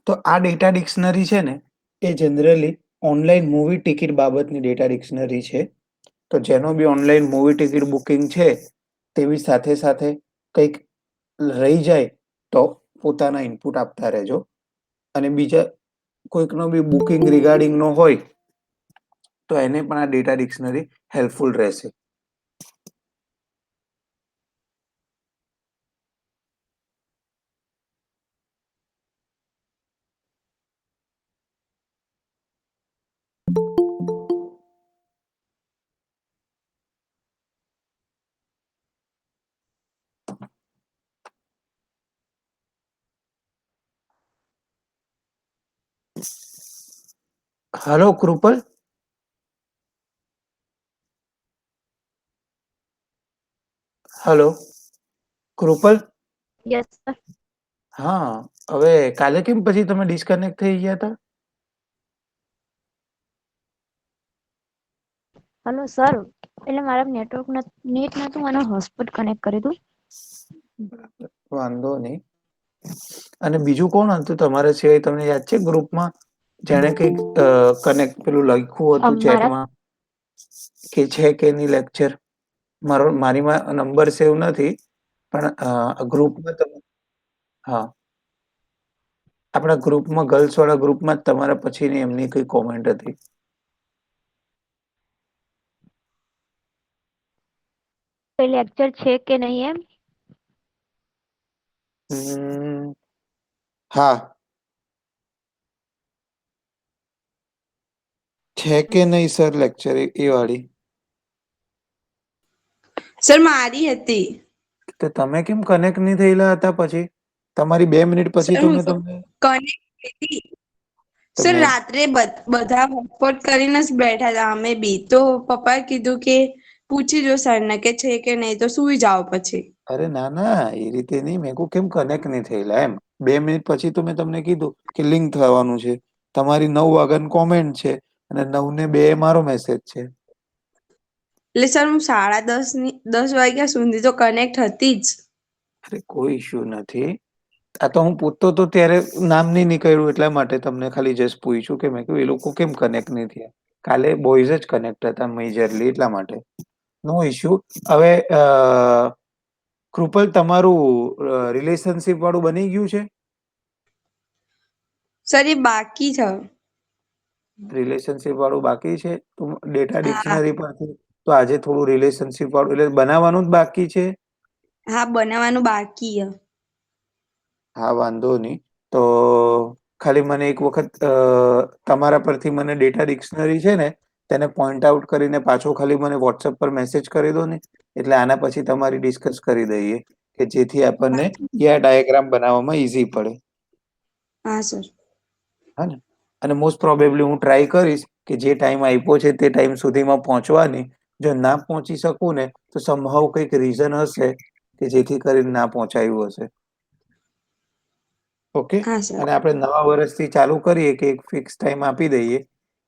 તો આ data dictionary છે ને એ જનરલી ઓનલાઈન મૂવી ટિકિટ બાબતની ડેટા ડિક્શનરી છે. તો જેનો બી ઓનલાઈન મૂવી ટિકિટ બુકિંગ છે તેવી સાથે સાથે કંઈક રહી જાય તો પોતાના ઇનપુટ આપતા રહેજો. અને બીજા કોઈકનો બી બુકિંગ રિગાર્ડિંગ નો હોય તો એને પણ આ ડેટા ડિક્શનરી હેલ્પફુલ રહેશે. Hello Krupal. Hello Krupal. Yes sir. હા, હવે કાલે કેમ પછી તમે ડિસ્કનેક્ટ થઈ ગયા હતા? હલો સર, એટલે મારા નેટ નતું, મને હોટસ્પોટ કનેક્ટ કર્યું હતું. વાંધો નહીં. અને બીજું કોણ હતું તમારા સિવાય, તમને યાદ છે ગ્રુપમાં જેણે કંઈક કનેક્ટ પેલું લખ્યું હતું મારા ચેટમાં કે છે કે નહીં લેક્ચર? મારીમાં નંબર સેવ નથી પણ ગ્રુપમાં તમે, હા, આપણા ગ્રુપમાં ગર્લ્સ વાળા ગ્રુપમાં જ તમારા પછીની એમની કોઈ કોમેન્ટ હતી. કોઈ લેક્ચર છે કે નહીં એમ? હા, છે કે નહીં સર લેક્ચર એ વાળી? સર મારી હતી. તો તમે કેમ કનેક્ટ નહીં થયેલા હતા પછી? તમારી 2 મિનિટ પછી સર તો હું મેં તો તમને કનેક્ટ હતી. તો સર મેં રાત્રે બધા હોટસ્પોટ કરીને જ બેઠા હતા અમે બી, તો પપ્પાએ કીધું કે પૂછી જો સરને કે છે કે નહીં, તો સુઈ જાઓ પછી. અરે ના ના એ રીતે નહીં, મેં કહ્યું કેમ કનેક્ટ નહીં થયેલા એમ. 2 મિનિટ પછી તો મેં તમને કીધું કે લિંક થવાનું છે. તમારી 9 વાગ્યાની કોમેન્ટ છે અને 9:02 મારો મેસેજ છે. એટલે સર હું 10:30 વાગ્યા સુધી તો કનેક્ટ હતી જ. અરે કોઈ ઇશ્યુ નથી. આ તો હું પૂછતો તો ત્યારે નામ નહીં નીકળ્યું એટલા માટે તમને ખાલી જસ્ટ પૂછ્યું કે મેં કહ્યું એ લોકો કેમ કનેક્ટ નહીં થયા. કાલે બોયઝ જ કનેક્ટ હતા મેજરલી એટલા માટે. નો ઇશ્યુ. હવે કૃપલ તમારું રિલેશનશિપ વાળું બની ગયું છે? સર એ બાકી છે. રિલેશનશિપ વાળું બાકી છે તો ડેટા હા ડિક્શનરી પરથી તો આજે થોડું રિલેશનશિપ વાળું એટલે બનાવવાનું જ બાકી છે. હા, બનાવવાનું બાકી છે. હા, વાંધો નહીં. તો ખાલી મને એક વખત તમારા પરથી મને ડેટા ડિક્શનરી છે ને તેને પોઈન્ટ આઉટ કરીને પાછો ખાલી મને વોટ્સએપ પર મેસેજ કરી દો ને, એટલે આના પછી તમારી ડિસ્કસ કરી દઈએ કે જેથી આપણને ડાયાગ્રામ બનાવવામાં ઈઝી પડે. હા સર. હા ને. અને મોસ્ટ પ્રોબેબલી હું ટ્રાય કરીશ કે જે ટાઈમ આપ્યો છે તે ટાઈમ સુધીમાં પહોંચવાની. જો ના પહોંચી શકું ને તો સમહાઉ કંઈક રીઝન હશે કે જેથી કરીને ના પહોંચાયું હશે. ઓકે. હા સર. અને આપણે નવા વર્ષથી ચાલુ કરીએ કે એક ફિક્સ ટાઈમ આપી દઈએ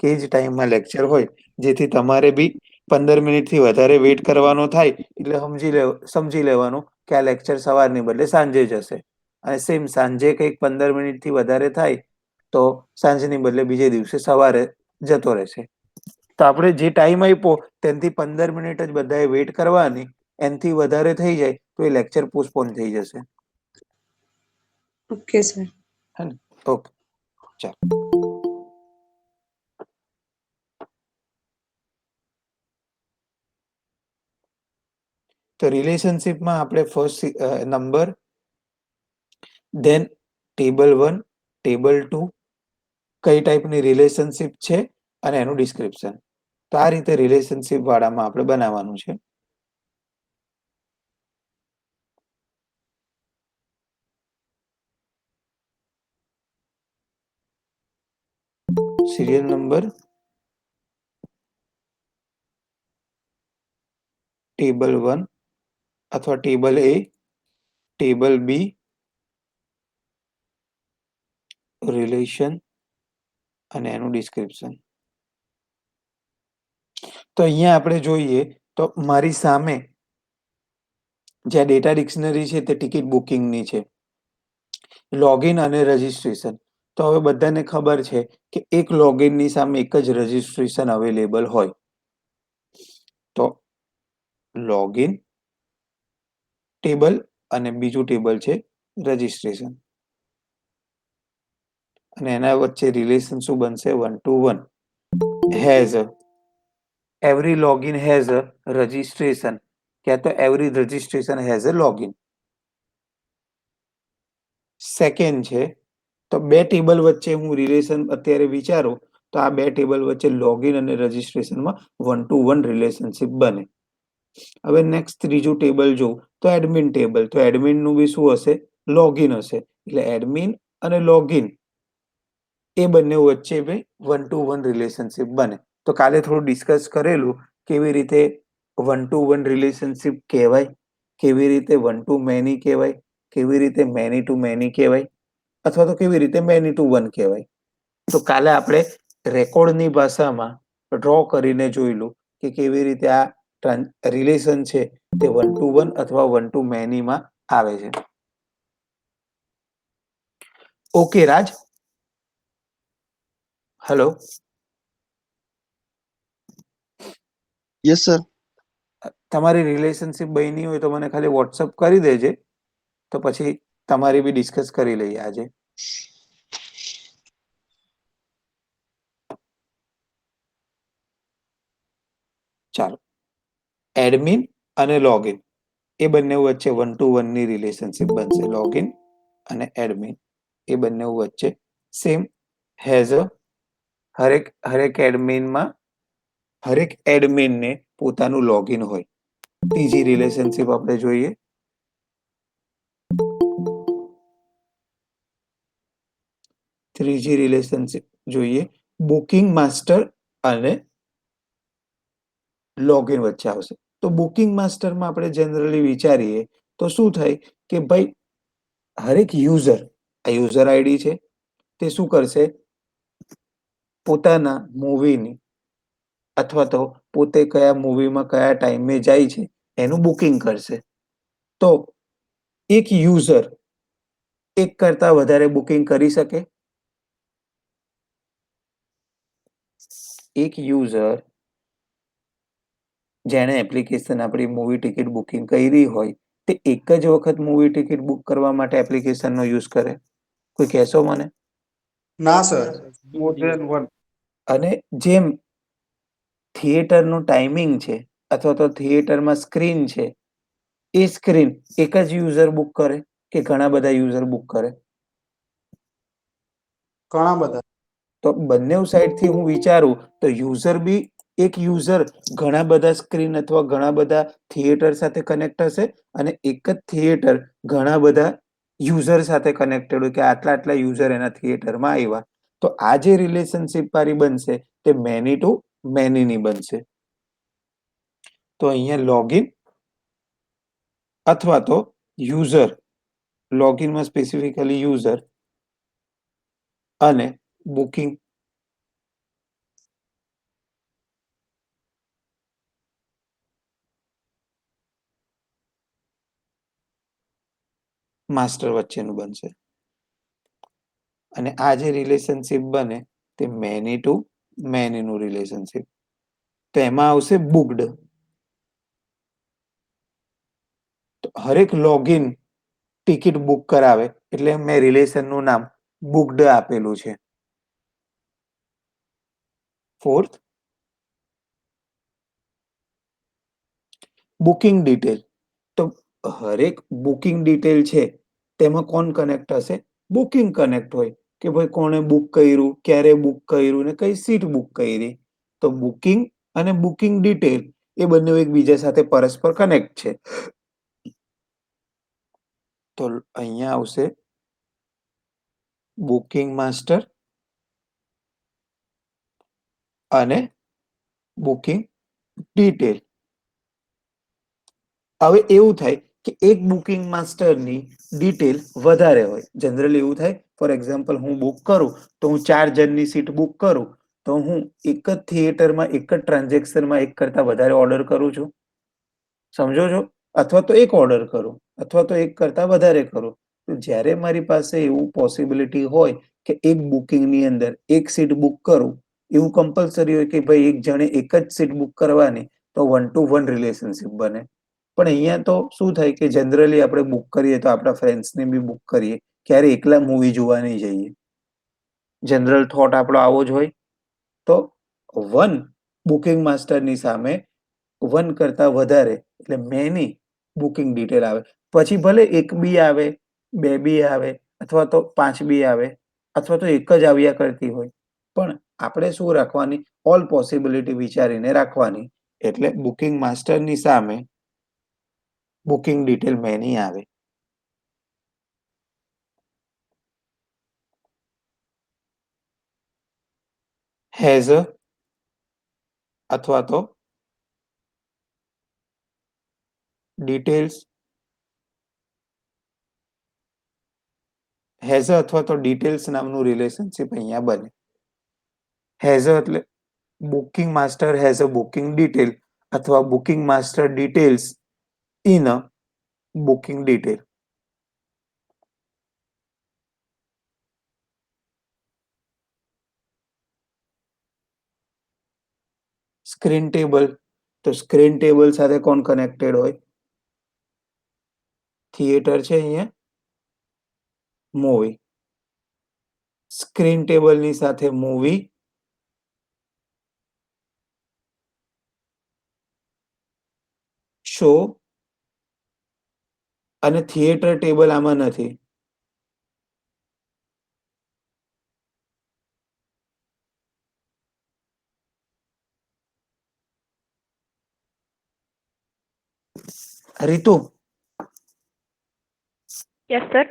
કે જ ટાઈમમાં લેક્ચર હોય, જેથી તમારે બી 15 મિનિટથી વધારે વેઇટ કરવાનો થાય એટલે સમજી લેવાનું કે આ લેક્ચર સવારની બદલે સાંજે જ હશે. અને સેમ સાંજે કંઈક 15 મિનિટથી વધારે થાય તો સાંજની બદલે બીજે દિવસે સવારે જતો રહેશે. તો આપણે જે ટાઈમ આપ્યો તેનાથી 15 મિનિટ જ બધાએ વેઇટ કરવાની. એનાથી વધારે થઈ જાય તો એ લેક્ચર પોસ્ટપોન થઈ જશે. Okay sir. હે ને? ઓકે, ચાલો. તો રિલેશનશિપમાં આપણે first number, then table 1, table 2, કઈ ટાઈપની રિલેશનશિપ છે અને એનું ડિસ્ક્રિપ્શન. તો આ રીતે રિલેશનશિપ વાળામાં આપણે બનાવવાનું છે. સિરિયલ નંબર, ટેબલ 1 અથવા table A, table B, relation અને એનું ડિસ્ક્રિપ્શન. તો અહીંયા આપણે જોઈએ તો મારી સામે જે ડેટા ડિક્શનરી છે તે ટિકિટ બુકિંગની છે. લોગિન અને રજિસ્ટ્રેશન. તો હવે બધાને ખબર છે કે એક લોગિનની સામે એક જ રજિસ્ટ્રેશન અવેલેબલ હોય. તો લોગિન ટેબલ અને બીજું ટેબલ છે રજિસ્ટ્રેશન. અને એના વચ્ચે રિલેશન શું બનશે? 1 to 1 has every login has a registration, ક્યાં તો every registration has a login. Second છે તો બે ટેબલ વચ્ચે હું રિલેશન અત્યારે વિચારું તો આ બે ટેબલ વચ્ચે લોગિન અને રજિસ્ટ્રેશનમાં 1 to 1 રિલેશનશિપ બને. હવે નેક્સ્ટ ત્રીજું ટેબલ જોઉં તો એડમિન ટેબલ. તો એડમિન નું બી શું હશે? લોગિન હશે. એટલે એડમિન અને લોગિન એ બંને વચ્ચે બી 1 to 1 રિલેશનશિપ બને. તો કાલે થોડું ડિસ્કસ કરેલું કેવી રીતે 1 to 1 રિલેશનશિપ કહેવાય, કેવી રીતે 1 to many કહેવાય, કેવી રીતે many to many કહેવાય, અથવા તો કેવી રીતે many to 1 કહેવાય. તો કાલે આપણે રેકોર્ડની ભાષામાં ડ્રો કરીને જોઈલું કે કેવી રીતે આ રિલેશન છે તે 1 to 1 અથવા 1 to many માં આવે છે. ઓકે રાજ? હેલો? Yes sir. તમારી રિલેશનશિપ બની હોય તો મને ખાલી વોટ્સઅપ કરી દેજે, તો પછી તમારી બી ડિસ્કસ કરી લઈએ આજે. ચાલો. એડમિન અને લોગિન એ બંને વચ્ચે 1 to 1 ની રિલેશનશિપ બનશે. લોગિન અને એડમિન એ બંને વચ્ચે સેમ હેઝ અ હરેક એડમિનને પોતાનું લોગિન હોય. ત્રીજી રિલેશનશિપ આપણે જોઈએ. ત્રીજી રિલેશનશિપ જોઈએ બુકિંગ માસ્ટર અને લોગિન વચ્ચે આવશે. તો બુકિંગ માસ્ટરમાં આપણે જનરલી વિચારીએ તો શું થાય કે ભાઈ હરેક યુઝર, આ યુઝર આઈડી છે, તે શું કરશે? પોતાના મૂવીની અથવા તો પોતે કયા મૂવીમાં કયા ટાઈમે જાય છે એનું બુકિંગ કરશે. તો એક યુઝર એક કરતા વધારે બુકિંગ કરી શકે? એક યુઝર જેણે એપ્લિકેશન આપણી મૂવી ટિકિટ બુકિંગ કરી હોય તે એક જ વખત મૂવી ટિકિટ બુક કરવા માટે એપ્લિકેશનનો યુઝ કરે? કોઈ કહેશો મને? ના સર, મોર ધેન વન. અને જેમ થિયેટરનું ટાઈમિંગ છે અથવા તો થિયેટરમાં સ્ક્રીન છે, એ સ્ક્રીન એક જ યુઝર બુક કરે કે ઘણા બધા યુઝર બુક કરે? ઘણા બધા. તો બંને સાઈડથી હું વિચારું તો યુઝર બી એક યુઝર ઘણા બધા સ્ક્રીન અથવા ઘણા બધા થિયેટર સાથે કનેક્ટ હશે અને એક જ થિયેટર ઘણા બધા યુઝર સાથે કનેક્ટેડ હોય કે આટલા યુઝર એના થિયેટરમાં આવ્યા. તો આ જે રિલેશનશિપ વાળી બનશે તે મેની ટુ મેનીની બનશે. તો અહીંયા લોગિન અથવા તો યુઝર, લોગિનમાં સ્પેસિફિકલી યુઝર અને બુકિંગ માસ્ટર વચ્ચેનું બનશે. અને આ જે રિલેશનશિપ બને તે મેની ટુ મેનીનું રિલેશનશિપ. તો એમાં આવશે બુકડ. તો હરેક લોગિન ટિકિટ બુક કરાવે એટલે મેં રિલેશનનું નામ બુકડ આપેલું છે. Fourth, booking detail. તો હરેક બુકિંગ ડિટેલ છે તેમાં કોણ કનેક્ટ હશે? બુકિંગ કનેક્ટ હોય કે ભાઈ કોણે બુક કર્યું, ક્યારે બુક કર્યું ને કઈ સીટ બુક કરી. તો બુકિંગ અને બુકિંગ ડિટેલ એ બંને એકબીજા સાથે પરસ્પર કનેક્ટ છે. તો અહીંયા આવશે બુકિંગ માસ્ટર અને બુકિંગ ડિટેલ. હવે એવું થાય કે એક બુકિંગ માસ્ટરની ડિટેલ વધારે હોય. જનરલી એવું થાય, ફોર એક્ઝામ્પલ હું બુક કરું તો હું 4 જણની સીટ બુક કરું તો હું એક જ થિયેટરમાં એક જ ટ્રાન્ઝેક્શનમાં એક કરતા વધારે ઓર્ડર કરું છું. સમજો છો? અથવા તો એક ઓર્ડર કરું અથવા તો એક કરતા વધારે કરું. તો જ્યારે મારી પાસે એવું પોસિબિલિટી હોય કે એક બુકિંગની અંદર એક સીટ બુક કરું એવું કમ્પલસરી હોય કે ભાઈ એક જણે એક જ સીટ બુક કરવાની, તો 1-to-1 રિલેશનશિપ બને. પણ અહીંયા તો શું થાય કે જનરલી આપણે બુક કરીએ તો આપણા ફ્રેન્ડ્સને બી બુક કરીએ, ક્યારે એકલા મૂવી જોવા નહીં જઈએ. જનરલ થોટ આપણો આવો જ હોય. તો 1 બુકિંગ માસ્ટરની સામે 1 કરતા વધારે એટલે મેની બુકિંગ ડિટેલ આવે. પછી ભલે 1 બી આવે, 2 બી આવે અથવા તો 5 બી આવે અથવા તો એક જ આવ્યા કરતી હોય. પણ આપણે શું રાખવાની? ઓલ પોસિબિલિટી વિચારીને રાખવાની. એટલે બુકિંગ માસ્ટરની સામે બુકિંગ ડિટેલ મેની આવે. હેઝ અ અથવા તો ડિટેલ્સ હેઝ અથવા તો ડિટેલ્સ નામનું રિલેશનશિપ અહીંયા બને. હેઝ એટલે booking master has a booking detail અથવા booking master details in a booking detail. Screen table, તો સ્ક્રીન ટેબલ સાથે કોણ કનેક્ટેડ હોય? થિયેટર છે અહીંયા, મૂવી. સ્ક્રીન ટેબલની સાથે મૂવી, શો અને થિયેટર ટેબલ આમાં નથી. રીતુ, યસ સર.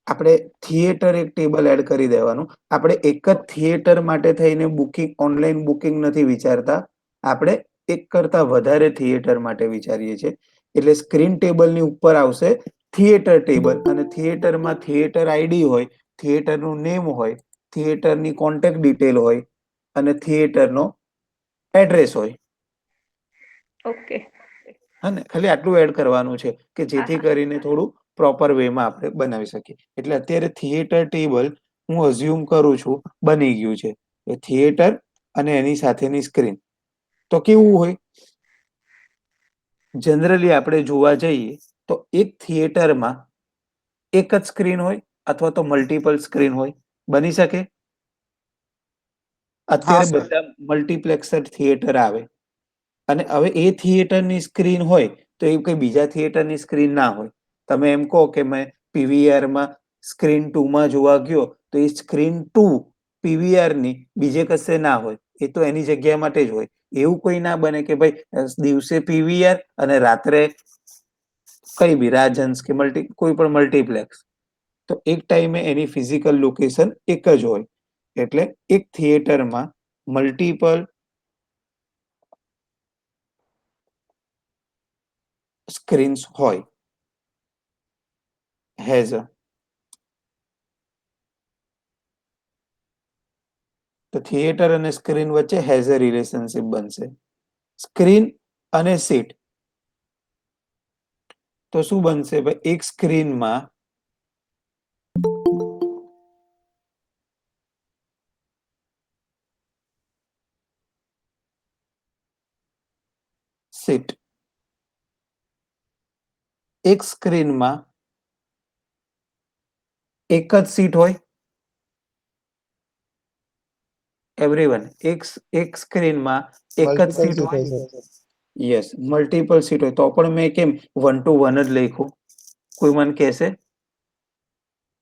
આપણે થિયેટર એક ટેબલ એડ કરી દેવાનું. આપણે એક જ થિયેટર માટે થઈને બુકિંગ ઓનલાઈન બુકિંગ નથી વિચારતા, આપણે એક કરતા વધારે થિયેટર માટે વિચારીએ છીએ. એટલે સ્ક્રીન ટેબલની ઉપર આવશે થિયેટર ટેબલ અને થિયેટરમાં થિયેટર આઈડી હોય, થિયેટરનું નેમ હોય, થિયેટરની કોન્ટેક્ટ ડિટેલ હોય અને થિયેટરનો એડ્રેસ હોય. ઓકે. હા ને, ખાલી આટલું એડ કરવાનું છે કે જેથી કરીને થોડું પ્રોપર વેમાં આપણે બનાવી શકીએ. એટલે અત્યારે થિયેટર ટેબલ હું અઝ્યુમ કરું છું બની ગયું છે. એ થિયેટર અને એની સાથેની સ્ક્રીન. તો કેવું હોય? જનરલી આપણે જોવા જઈએ તો એક થિયેટરમાં એક જ સ્ક્રીન હોય અથવા તો મલ્ટિપલ સ્ક્રીન હોય. બની શકે? હા અત્યારે સર. બધા મલ્ટીપ્લેક્સર થિયેટર આવે અને હવે એ થિયેટરની સ્ક્રીન હોય તો એ કઈ બીજા થિયેટરની સ્ક્રીન ના હોય. તમે એમ કહો કે મેં પીવીઆરમાં સ્ક્રીન 2માં જોવા ગયો તો એ સ્ક્રીન 2 પીવીઆરની બીજે કશે ના હોય. એ તો એની જગ્યા માટે જ હોય. એવું કોઈ ના બને કે ભાઈ દિવસે પીવીઆર અને રાત્રે કઈ બી રાજહંસ કે કોઈ પણ મલ્ટીપ્લેક્સ. તો એક ટાઈમે એની ફિઝિકલ લોકેશન એક જ હોય. એટલે એક થિયેટરમાં મલ્ટિપલ સ્ક્રીન્સ હોય. હેઝ અ તો થિયેટર અને સ્ક્રીન વચ્ચે હેઝ અ રિલેશનશિપ બનશે. સ્ક્રીન અને સીટ, તો શું બનશે ભાઈ? એક સ્ક્રીનમાં સીટ, એક સ્ક્રીનમાં એક જ સીટ હોય. એવરીવન, એક સ્ક્રીનમાં એક જ મલ્ટિપલ સીટ સીટ હોય. હોય સર. યસ, મલ્ટિપલ સીટ હોય તો પણ મેં કેમ 1-to-1 જ લખ્યું? કોઈ મને કહેશે?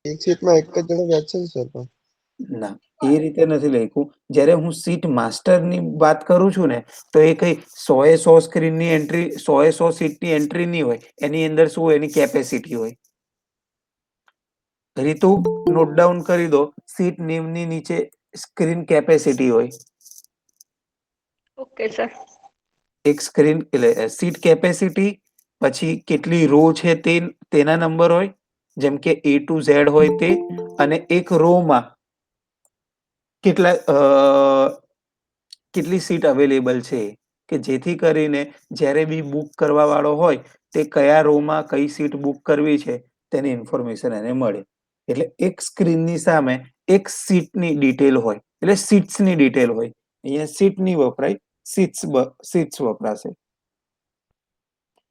એક સીટમાં એક જ જણો બેસે છે સર પણ. ના, એ રીતે નથી લખ્યું. જ્યારે હું સીટ માસ્ટરની વાત કરું છું ને તો એ કઈ 100 સ્ક્રીનની એન્ટ્રી, 100 સીટની એન્ટ્રી નહીં હોય. એની અંદર શું હોય? એની કેપેસિટી હોય. રીતુ, નોટ ડાઉન કરી દો. સીટ નેમની નીચે સ્ક્રીન કેપેસિટી હોય. Okay sir. એક સ્ક્રીન એટલે સીટ કેપેસિટી, પછી કેટલી રો છે તેના નંબર હોય, જેમ કે A to Z હોય તે, અને એક રોમાં કેટલી સીટ અવેલેબલ છે, કે જેથી કરીને જ્યારે બી બુક કરવા વાળો હોય તે કયા રોમાં કઈ સીટ બુક કરવી છે તેની ઇન્ફોર્મેશન એને મળે. એટલે એક સ્ક્રીનની સામે એક સીટની ડિટેલ હોય, એટલે સીટ્સની ડિટેલ હોય. અહીંયા સીટ નહીં વપરાય, સીટ્સ વપરાશે.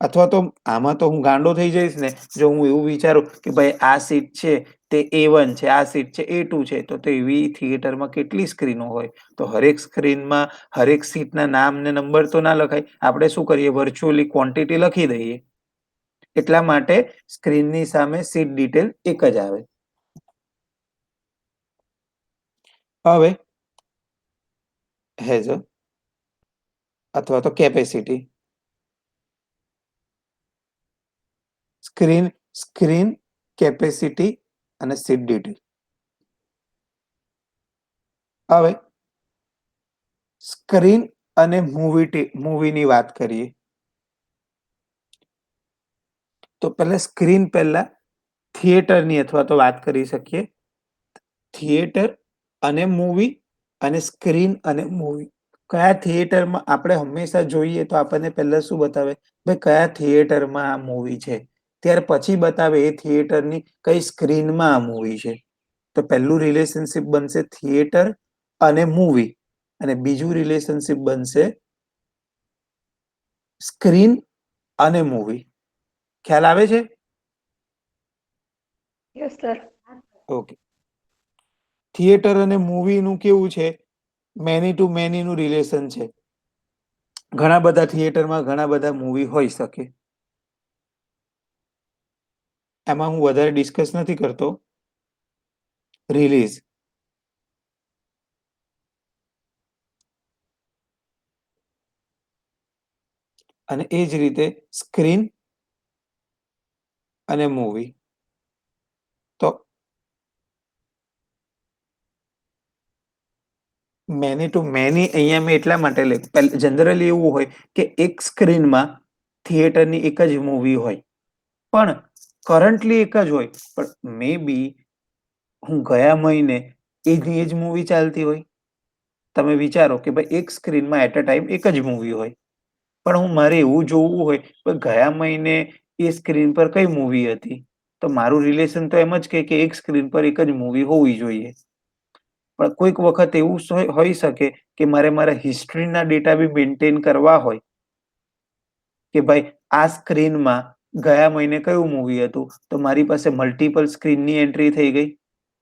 અથવા તો આમાં તો હું ગાંડો થઈ જઈશ ને જો હું એવું વિચારું કે ભાઈ આ સીટ છે તે A1 છે, આ સીટ છે A2 છે, તો એવી થિયેટરમાં કેટલી સ્ક્રીનો હોય? તો હરેક સ્ક્રીનમાં હરેક સીટના નામ ને નંબર તો ના લખાય. આપણે શું કરીએ, વર્ચ્યુઅલી ક્વોન્ટિટી લખી દઈએ. એટલા માટે સ્ક્રીનની સામે સીટ ડિટેલ એક જ આવે. હવે હેઝ અથવા તો કેપેસિટી. સ્ક્રીન કેપેસિટી અને સીટ ડિટેલ. હવે સ્ક્રીન અને મૂવીની વાત કરીએ તો પહેલા થિયેટરની અથવા તો વાત કરી શકીએ. થિયેટર અને મૂવી અને સ્ક્રીન અને મૂવી. કયા થિયેટરમાં આપણે હંમેશા જોઈએ તો આપણને પહેલા શું બતાવે, ભાઈ કયા થિયેટરમાં આ મૂવી છે, ત્યાર પછી બતાવે એ થિયેટરની કઈ સ્ક્રીનમાં આ મૂવી છે. તો પહેલું રિલેશનશિપ બનશે થિયેટર અને મૂવી, અને બીજું રિલેશનશિપ બનશે સ્ક્રીન અને મૂવી. ખ્યાલ આવે છે? Yes sir. ઓકે. થિયેટર અને મૂવીનું કેવું છે, મેની ટુ મેનીનું રિલેશન છે. ઘણા બધા થિયેટરમાં ઘણા બધા મૂવી હોઈ શકે. એમાં હું વધારે ડિસ્કસ નથી કરતો. રિલીઝ. અને એ જ રીતે સ્ક્રીન અને મૂવી. તો મેની ટુ મેની અહીંયા મેં એટલા માટે જનરલી એવું હોય કે એક સ્ક્રીનમાં થિયેટરની એક જ મૂવી હોય, પણ કરન્ટલી એક જ હોય, પણ મે બી હું ગયા મહિને એ જ મૂવી ચાલતી હોય. તમે વિચારો કે ભાઈ એક સ્ક્રીનમાં એટ અ ટાઈમ એક જ મૂવી હોય, પણ મારે એવું જોવું હોય કે ગયા મહિને એ સ્ક્રીન પર કઈ મૂવી હતી, તો મારું રિલેશન તો એમ જ કે એક સ્ક્રીન પર એક જ મૂવી હોવી જોઈએ. પણ કોઈક વખત એવું હોઈ શકે કે મારે મારા હિસ્ટ્રીના ડેટા બી મેન્ટેન કરવા હોય કે ભાઈ આ સ્ક્રીનમાં ગયા મહિને કયું મૂવી હતું, તો મારી પાસે મલ્ટિપલ સ્ક્રીનની એન્ટ્રી થઈ ગઈ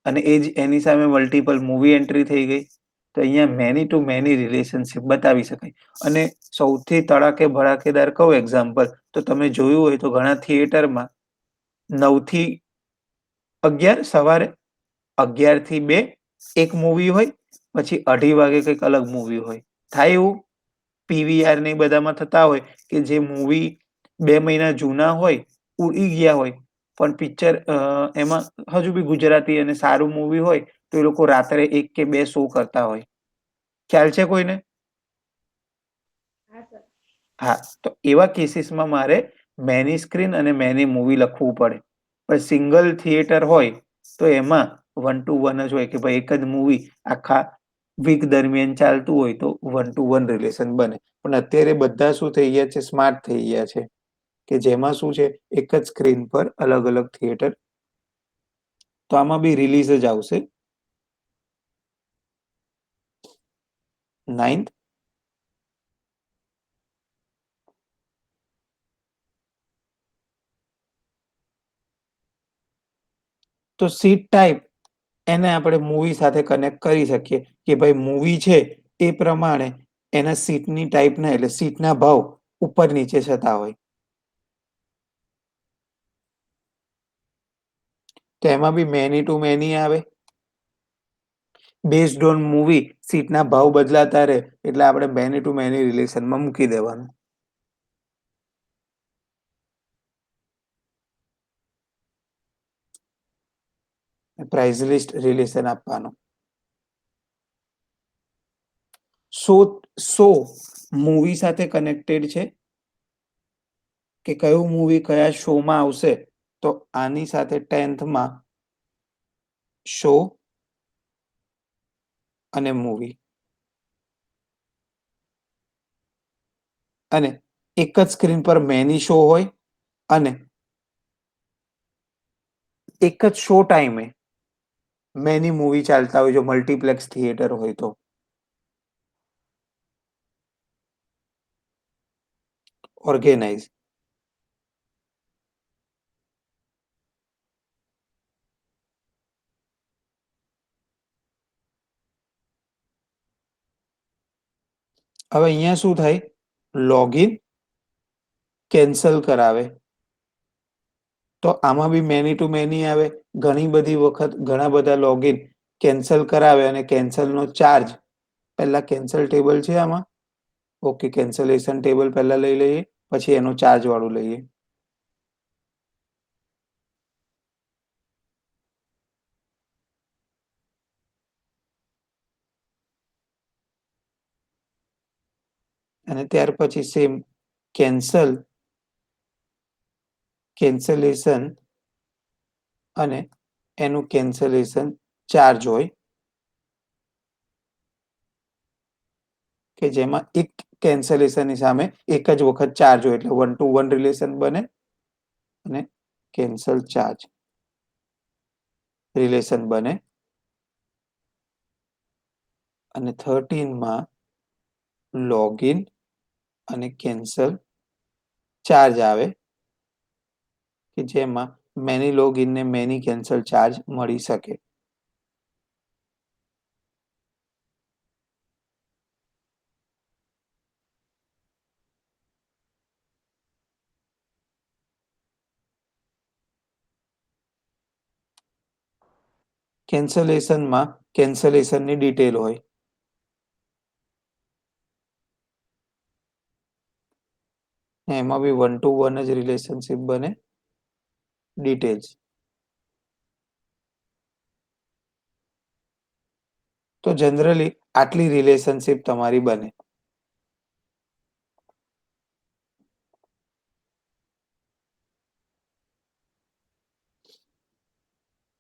અને એ જ એની સામે મલ્ટિપલ મૂવી એન્ટ્રી થઈ ગઈ. તો અહીંયા મેની ટુ મેની રિલેશનશિપ બતાવી શકાય. અને સૌથી તડાકે ભડાકેદાર કહું એક્ઝામ્પલ, તો તમે જોયું હોય તો ઘણા થિયેટરમાં 9 થી 11 સવારે, 11 થી 2 એક મૂવી હોય, પછી 2:30 વાગે કંઈક અલગ મૂવી હોય. થાય એવું? પીવીઆર ને બધામાં થતા હોય કે જે મૂવી 2 મહિના જૂના હોય, ઉડી ગયા હોય, પણ પિક્ચર એમાં હજુ બી ગુજરાતી અને સારું મૂવી હોય તો એ લોકો રાત્રે 1 કે 2 શો કરતા હોય. ખ્યાલ છે કોઈને? હા, તો એવા કેસીસમાં મારે મેની સ્ક્રીન અને મેની મૂવી લખવું પડે. પણ સિંગલ થિયેટર હોય તો એમાં 1 to 1 જ હોય કે ભાઈ એક જ મૂવી આખા વીક દરમિયાન ચાલતું હોય તો 1 to 1 રિલેશન બને. પણ અત્યારે બધા શું થઈ ગયા છે, સ્માર્ટ થઈ ગયા છે, કે જેમાં શું છે, એક જ સ્ક્રીન પર અલગ અલગ થિયેટર. તો આમાં બી રિલીઝ જ આવશે. 9th તો સીટ ટાઈપ એને આપણે મૂવી સાથે કનેક્ટ કરી શકીએ કે ભાઈ મૂવી છે એ પ્રમાણે એના સીટની ટાઈપના એટલે સીટના ભાવ ઉપર નીચે થતા હોય. તો એમાં બી મેની ટુ મેની આવે. બેઝડ ઓન મૂવી સીટના ભાવ બદલાતા રહે એટલે આપણે મેની ટુ મેની રિલેશનમાં મૂકી દેવાનું. પ્રાઇસ લિસ્ટ રિલેશન આપવાનું. શો મૂવી સાથે કનેક્ટેડ છે કે કયું મૂવી કયા શોમાં આવશે, તો આની સાથે 10thમાં શો અને મૂવી. અને એક જ સ્ક્રીન પર મેની શો હોય અને એક જ શો ટાઈમે મેની મૂવી ચાલતા હોય, જો મલ્ટીપ્લેક્સ થિયેટર હોય તો. ઓર્ગેનાઇઝ. હવે અહીંયા શું થાય? લોગિન કેન્સલ કરાવે તો આમાં બી મેની ટુ મેની આવે. ઘણી બધી વખત ઘણા બધા લોગિન કેન્સલ કરાવે અને કેન્સલનો ચાર્જ પહેલા કેન્સલ ટેબલ છે આમાં. ઓકે, કેન્સલેશન ટેબલ પહેલા લઈ લઈએ, પછી એનો ચાર્જ વાળું લઈએ. અને ત્યાર પછી સેમ કેન્સલેશન અને એનું કેન્સલેશન ચાર્જ હોય કે જેમાં એક કેન્સલેશનની સામે એક જ વખત ચાર્જ હોય, એટલે 1 to 1 રિલેશન બને અને કેન્સલ ચાર્જ રિલેશન બને. અને 13માં લોગિન અને કેન્સલ ચાર્જ આવે કે જેમાં મેની લોગિન ને મેની કેન્સલ ચાર્જ મળી શકે. કેન્સલેશનમાં કેન્સલેશનની ડિટેલ હોય. એમાં બી 1 to 1 જ રિલેશનશિપ બને. ડિટેલ્સ તો જનરલી આટલી રિલેશનશિપ તમારી બને.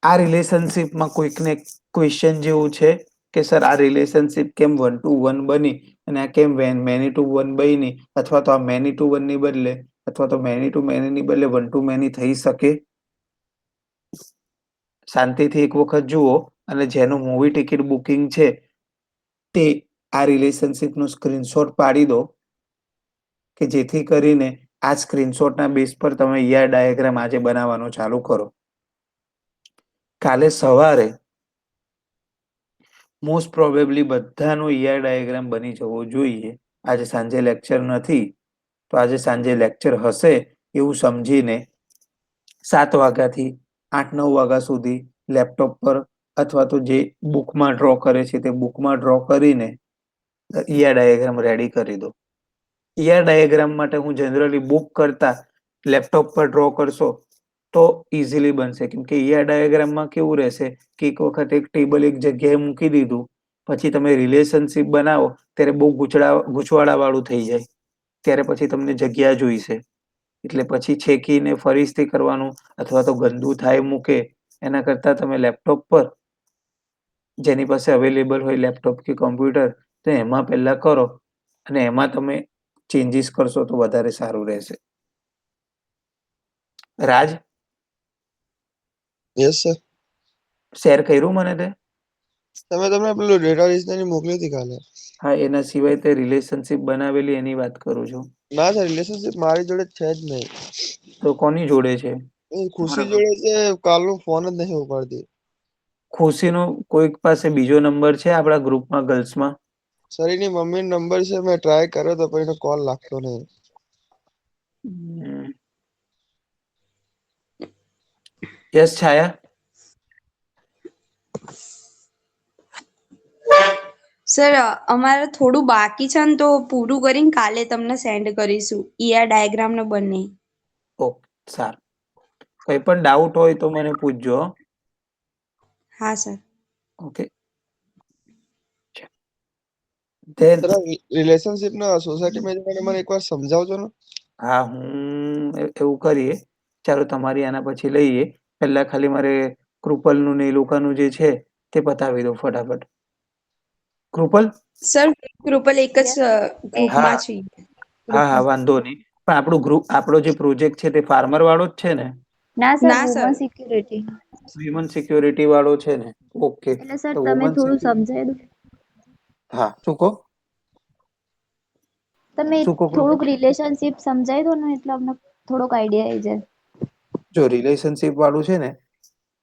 આ રિલેશનશિપમાં કોઈકને ક્વેશ્ચન જેવું છે કે સર આ રિલેશનશિપ કેમ 1 to 1 બની અને આ કેમ મેની ટુ 1 બની, અથવા તો આ મેની ટુ 1 ની બદલે અથવા તો મેની ટુ મેની ની બદલે 1 to મેની થઈ શકે? શાંતિથી એક વખત જુઓ અને જેનું મૂવી ટિકિટ બુકિંગ છે તે આ રિલેશનશિપનું સ્ક્રીનશોટ પાડી દો કે જેથી કરીને આ સ્ક્રીનશોટના બેઝ પર તમે ડાયાગ્રામ આજે બનાવવાનો ચાલુ કરો. કાલે સવારે મોસ્ટ પ્રોબેબલી બધાનો ડાયાગ્રામ બની જવો જોઈએ. આજે સાંજે લેક્ચર નથી તો આજે સાંજે લેક્ચર હશે એવું સમજીને 7 વાગ્યાથી 8-9 વાગ્યા સુધી લેપટોપ પર અથવા તો જે બુકમાં ડ્રો કરે છે તે બુકમાં ડ્રો કરીને ડાયાગ્રામ રેડી કરી દો. ડાયાગ્રામ માટે હું જનરલી બુક કરતા લેપટોપ પર ડ્રો કરશો તો ઇઝીલી બનશે, કેમ કે ડાયાગ્રામમાં કેવું રહેશે કે એક વખત એક ટેબલ એક જગ્યાએ મૂકી દીધું પછી તમે રિલેશનશિપ બનાવો ત્યારે બહુ ગૂંચવાડા વાળું થઈ જાય. ત્યારે પછી તમને જગ્યા જોઈશે એટલે પછી છેકીને ફરીથી કરવાનું અથવા તો ગંદુ થાય મૂકે એના કરતા તમે લેપટોપ પર જેની પાસે અવેલેબલ હોય લેપટોપ કે કોમ્પ્યુટર તો એમાં પહેલા કરો અને એમાં તમે ચેન્જીસ કરશો તો વધારે સારું રહેશે. રાજ, યસ સર. શેર કર્યું મને તે? તમે તમને પેલું ડેટા રિજનરી મોકલી હતી કાલે. હા, એના સિવાય તે રિલેશનશિપ બનાવેલી એની વાત કરું છું. ના સર, રિલેશનશિપ મારી જોડે છે જ નહીં. તો કોની જોડે છે? ખુશી જોડે છે, કાલનું ફોન જ નહીં ઉપાડતી. ખુશીનો કોઈક પાસે બીજો નંબર છે આપણા ગ્રુપમાં ગર્લ્સમાં? સર એની મમ્મીનો નંબર છે, મેં ટ્રાય કર્યો તો પણ એનો કોલ લાગતો નહીં. યસ છાયા. સર અમારે થોડું બાકી છે ને તો પૂરું કરીને કાલે તમને સેન્ડ કરીશું ડાયાગ્રામ ને બંને. ઓકે, સારું. કંઈ પણ ડાઉટ હોય તો મને પૂછજો. હા સર. ઓકે. ધેન સર રિલેશનશિપના સોસાયટી મેનેજમેન્ટ મને એકવાર સમજાવજો ને. હા, હું એવું કરીએ. ચાલો તમારી આના પછી લઈએ. પહેલા ખાલી મારે કૃપલનું ને એ લોકોનું જે છે તે પતાવી દો ફટાફટ. કૃપલ? સર કૃપલ એક જ ગ્રુપમાં હા છીએ. હા, વાંધો નહીં. પણ આપણો જે પ્રોજેક્ટ છે તે ફાર્મર વાળો જ છે ને? ના સર, ના sir. Woman security. Woman security વાળો છે ને, ઓકે. એટલે સર તો તમે વુમન થોડું સિક્યોરિટી, સમજાવી દો. હા, શું કહો? તમે શું કહો કૃપા? થોડુંક રિલેશનશીપ સમજાવી દો ને, એટલે અમને થોડોક આઈડિયા આવી જાય. જો રિલેશનશિપ વાળું છે ને,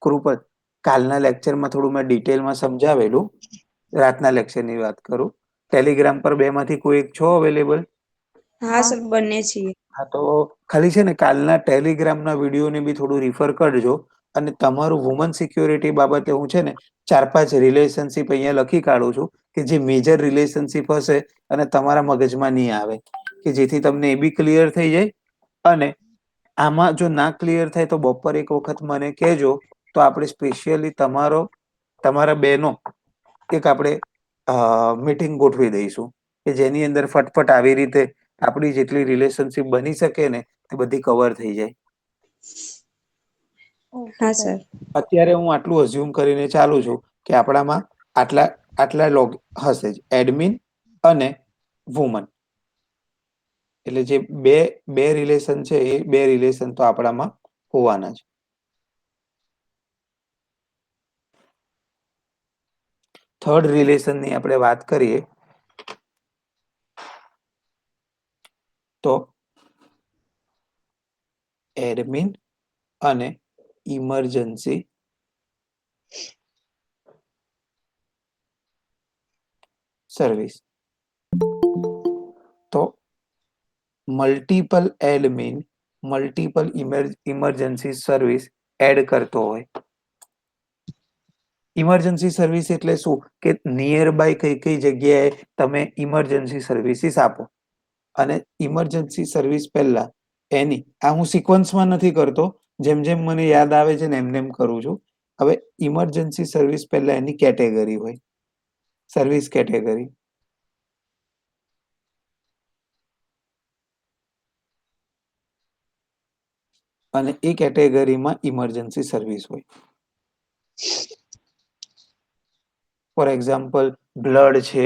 કૃપા, કાલના લેક્ચરમાં થોડું મેં ડિટેલમાં સમજાવેલું. રાતના લેક્ચરની વાત કરું. ટેલિગ્રામ પર બે માંથી કોઈ એક છો અવેલેબલ? હા હા સર, બંને છીએ. હા, તો ખાલી છે ને કાલના ટેલિગ્રામના વિડીયોને બી થોડું રિફર કરજો. અને તમારું વુમન સિક્યોરિટી બાબતે હું છે ને 4-5 રિલેશનશિપ અહીંયા લખી કાઢું છું, કે જે મેજર રિલેશનશિપ હશે અને તમારા મગજમાં નહીં આવે, કે જેથી તમને એ બી ક્લિયર થઈ જાય. અને આમાં જો ના ક્લિયર થાય તો બપોર એક વખત મને કહેજો, તો આપણે સ્પેશિયલી તમારા બેનો એક આપણે મીટિંગ ગોઠવી દઈશું, કે જેની અંદર ફટફટ આવી રીતે આપણી જેટલી રિલેશનશિપ બની શકે ને એ બધી કવર થઈ જાય. ઓકે હા સર. સર. અત્યારે હું આટલું અઝ્યુમ કરીને ચાલુ છું કે આપણામાં આટલા આટલા લોગ હશે જ, એડમિન અને વુમન. એટલે જે બે બે રિલેશન છે, એ બે રિલેશન તો આપણામાં હોવાના જ. થર્ડ રિલેશનની આપણે વાત કરીએ તો એડમિન અને ઇમરજન્સી સર્વિસ. તો multiple admin, multiple emergency service add કરતો હોય. ઇમરજન્સી સર્વિસ એટલે શું? કે નિયર બાય કઈ કઈ જગ્યાએ તમે ઇમરજન્સી સર્વિસીસ આપો. અને ઇમરજન્સી સર્વિસ પહેલા એની, આ હું સિક્વન્સમાં નથી કરતો, જેમ જેમ મને યાદ આવે છે ને એમને એમ કરું છું. હવે ઇમરજન્સી સર્વિસ પહેલા એની કેટેગરી હોય, સર્વિસ કેટેગરી. અને એ કેટેગરીમાં ઇમરજન્સી સર્વિસ હોય. ફોર એક્ઝામ્પલ, બ્લડ છે,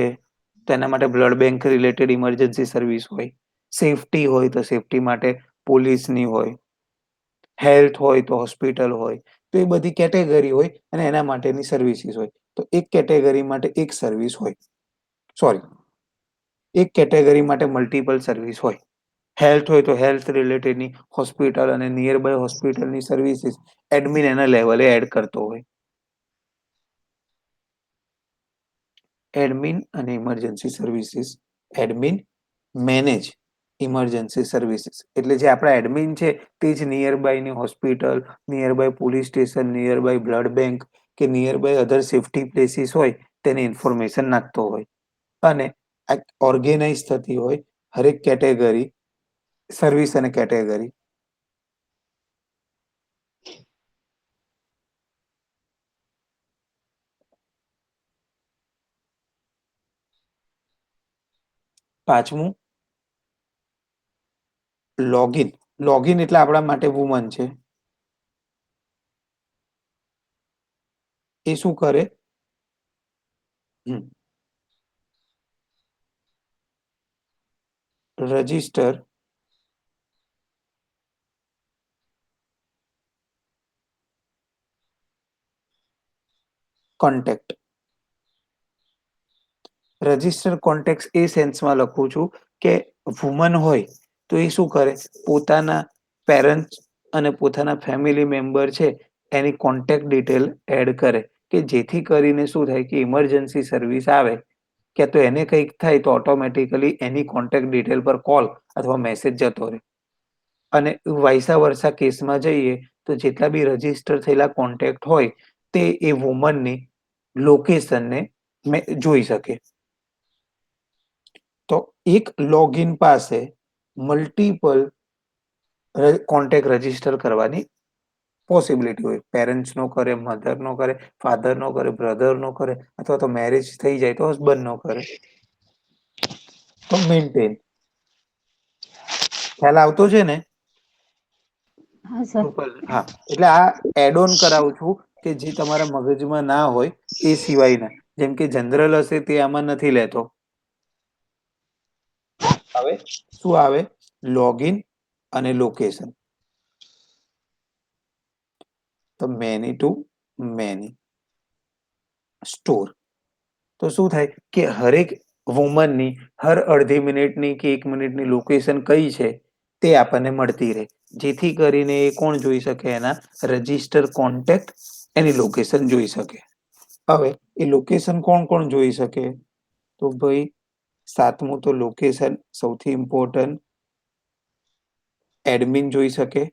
તેના માટે blood bank related emergency service હોય. સેફટી હોય તો સેફટી માટે પોલીસની હોય. હેલ્થ હોય તો હોસ્પિટલ હોય. તો એ બધી કેટેગરી હોય અને એના માટેની સર્વિસીસ હોય. તો એક કેટેગરી માટે એક સર્વિસ હોય. સોરી, એક કેટેગરી માટે મલ્ટિપલ સર્વિસ હોય. હેલ્થ હોય તો હેલ્થ રિલેટેડની હોસ્પિટલ અને નિયર બાય હોસ્પિટલની સર્વિસીસ એડમિન એના લેવલે એડ કરતો હોય. એડમિન અને emergency services. Admin manage emergency services. એટલે જે આપણા એડમિન છે તે જ નિયર બાયની hospital, nearby police station, nearby blood bank કે nearby other safety places હોય તેની ઇન્ફોર્મેશન નાખતો હોય. અને આ ઓર્ગેનાઇઝ થતી હોય હરેક કેટેગરી, સર્વિસ અને કેટેગરી. પાંચમું, લોગિન. લોગિન એટલે આપણા માટે વુમન છે. એ શું કરે? Register contact. રજિસ્ટર કોન્ટેક્ટ એ સેન્સમાં લખું છું કે વુમન હોય તો એ શું કરે? પોતાના પેરેન્ટ્સ અને પોતાના ફેમિલી મેમ્બર છે એની કોન્ટેક્ટ ડિટેલ એડ કરે, કે જેથી કરીને શું થાય કે ઇમરજન્સી સર્વિસ આવે કે તો એને કંઈક થાય તો ઓટોમેટિકલી એની કોન્ટેક્ટ ડિટેલ પર કોલ અથવા મેસેજ જતો રહે. અને વાયસા વર્ષા કેસમાં જઈએ તો જેટલા બી રજીસ્ટર થયેલા કોન્ટેક્ટ હોય તે એ વુમનની લોકેશનને જોઈ શકે. તો એક લોગિન પાસે મલ્ટિપલ કોન્ટેક્ટ રજીસ્ટર કરવાની પોસિબિલિટી હોય. પેરેન્ટ્સ નો કરે, મધર નો કરે, ફાધર નો કરે, બ્રધર નો કરે, અથવા તો મેરેજ થઈ જાય તો હસબન્ડ નો કરે. તો મેન્ટેન. ખ્યાલ આવતો છે ને? હા સર. હા, એટલે આ એડ ઓન કરાવું છું કે જે તમારા મગજમાં ના હોય એ સિવાયના. જેમ કે જનરલ હશે તે આમાં નથી લેતો. હવે શું આવે? લોગિન અને લોકેશન. તો મેની ટુ મેની સ્ટોર. તો શું થાય કે હરેક વુમનની હર અડધી મિનિટની કે 1 મિનિટની લોકેશન કઈ છે તે આપણને મળતી રહે, જેથી કરીને એ કોણ જોઈ શકે, એના રજિસ્ટર કોન્ટેક્ટ એની લોકેશન જોઈ શકે. હવે એ લોકેશન કોણ કોણ જોઈ શકે? તો ભાઈ સાતમું તો લોકેશન સૌથી ઇમ્પોર્ટન્ટ એડમિન જોઈ શકે.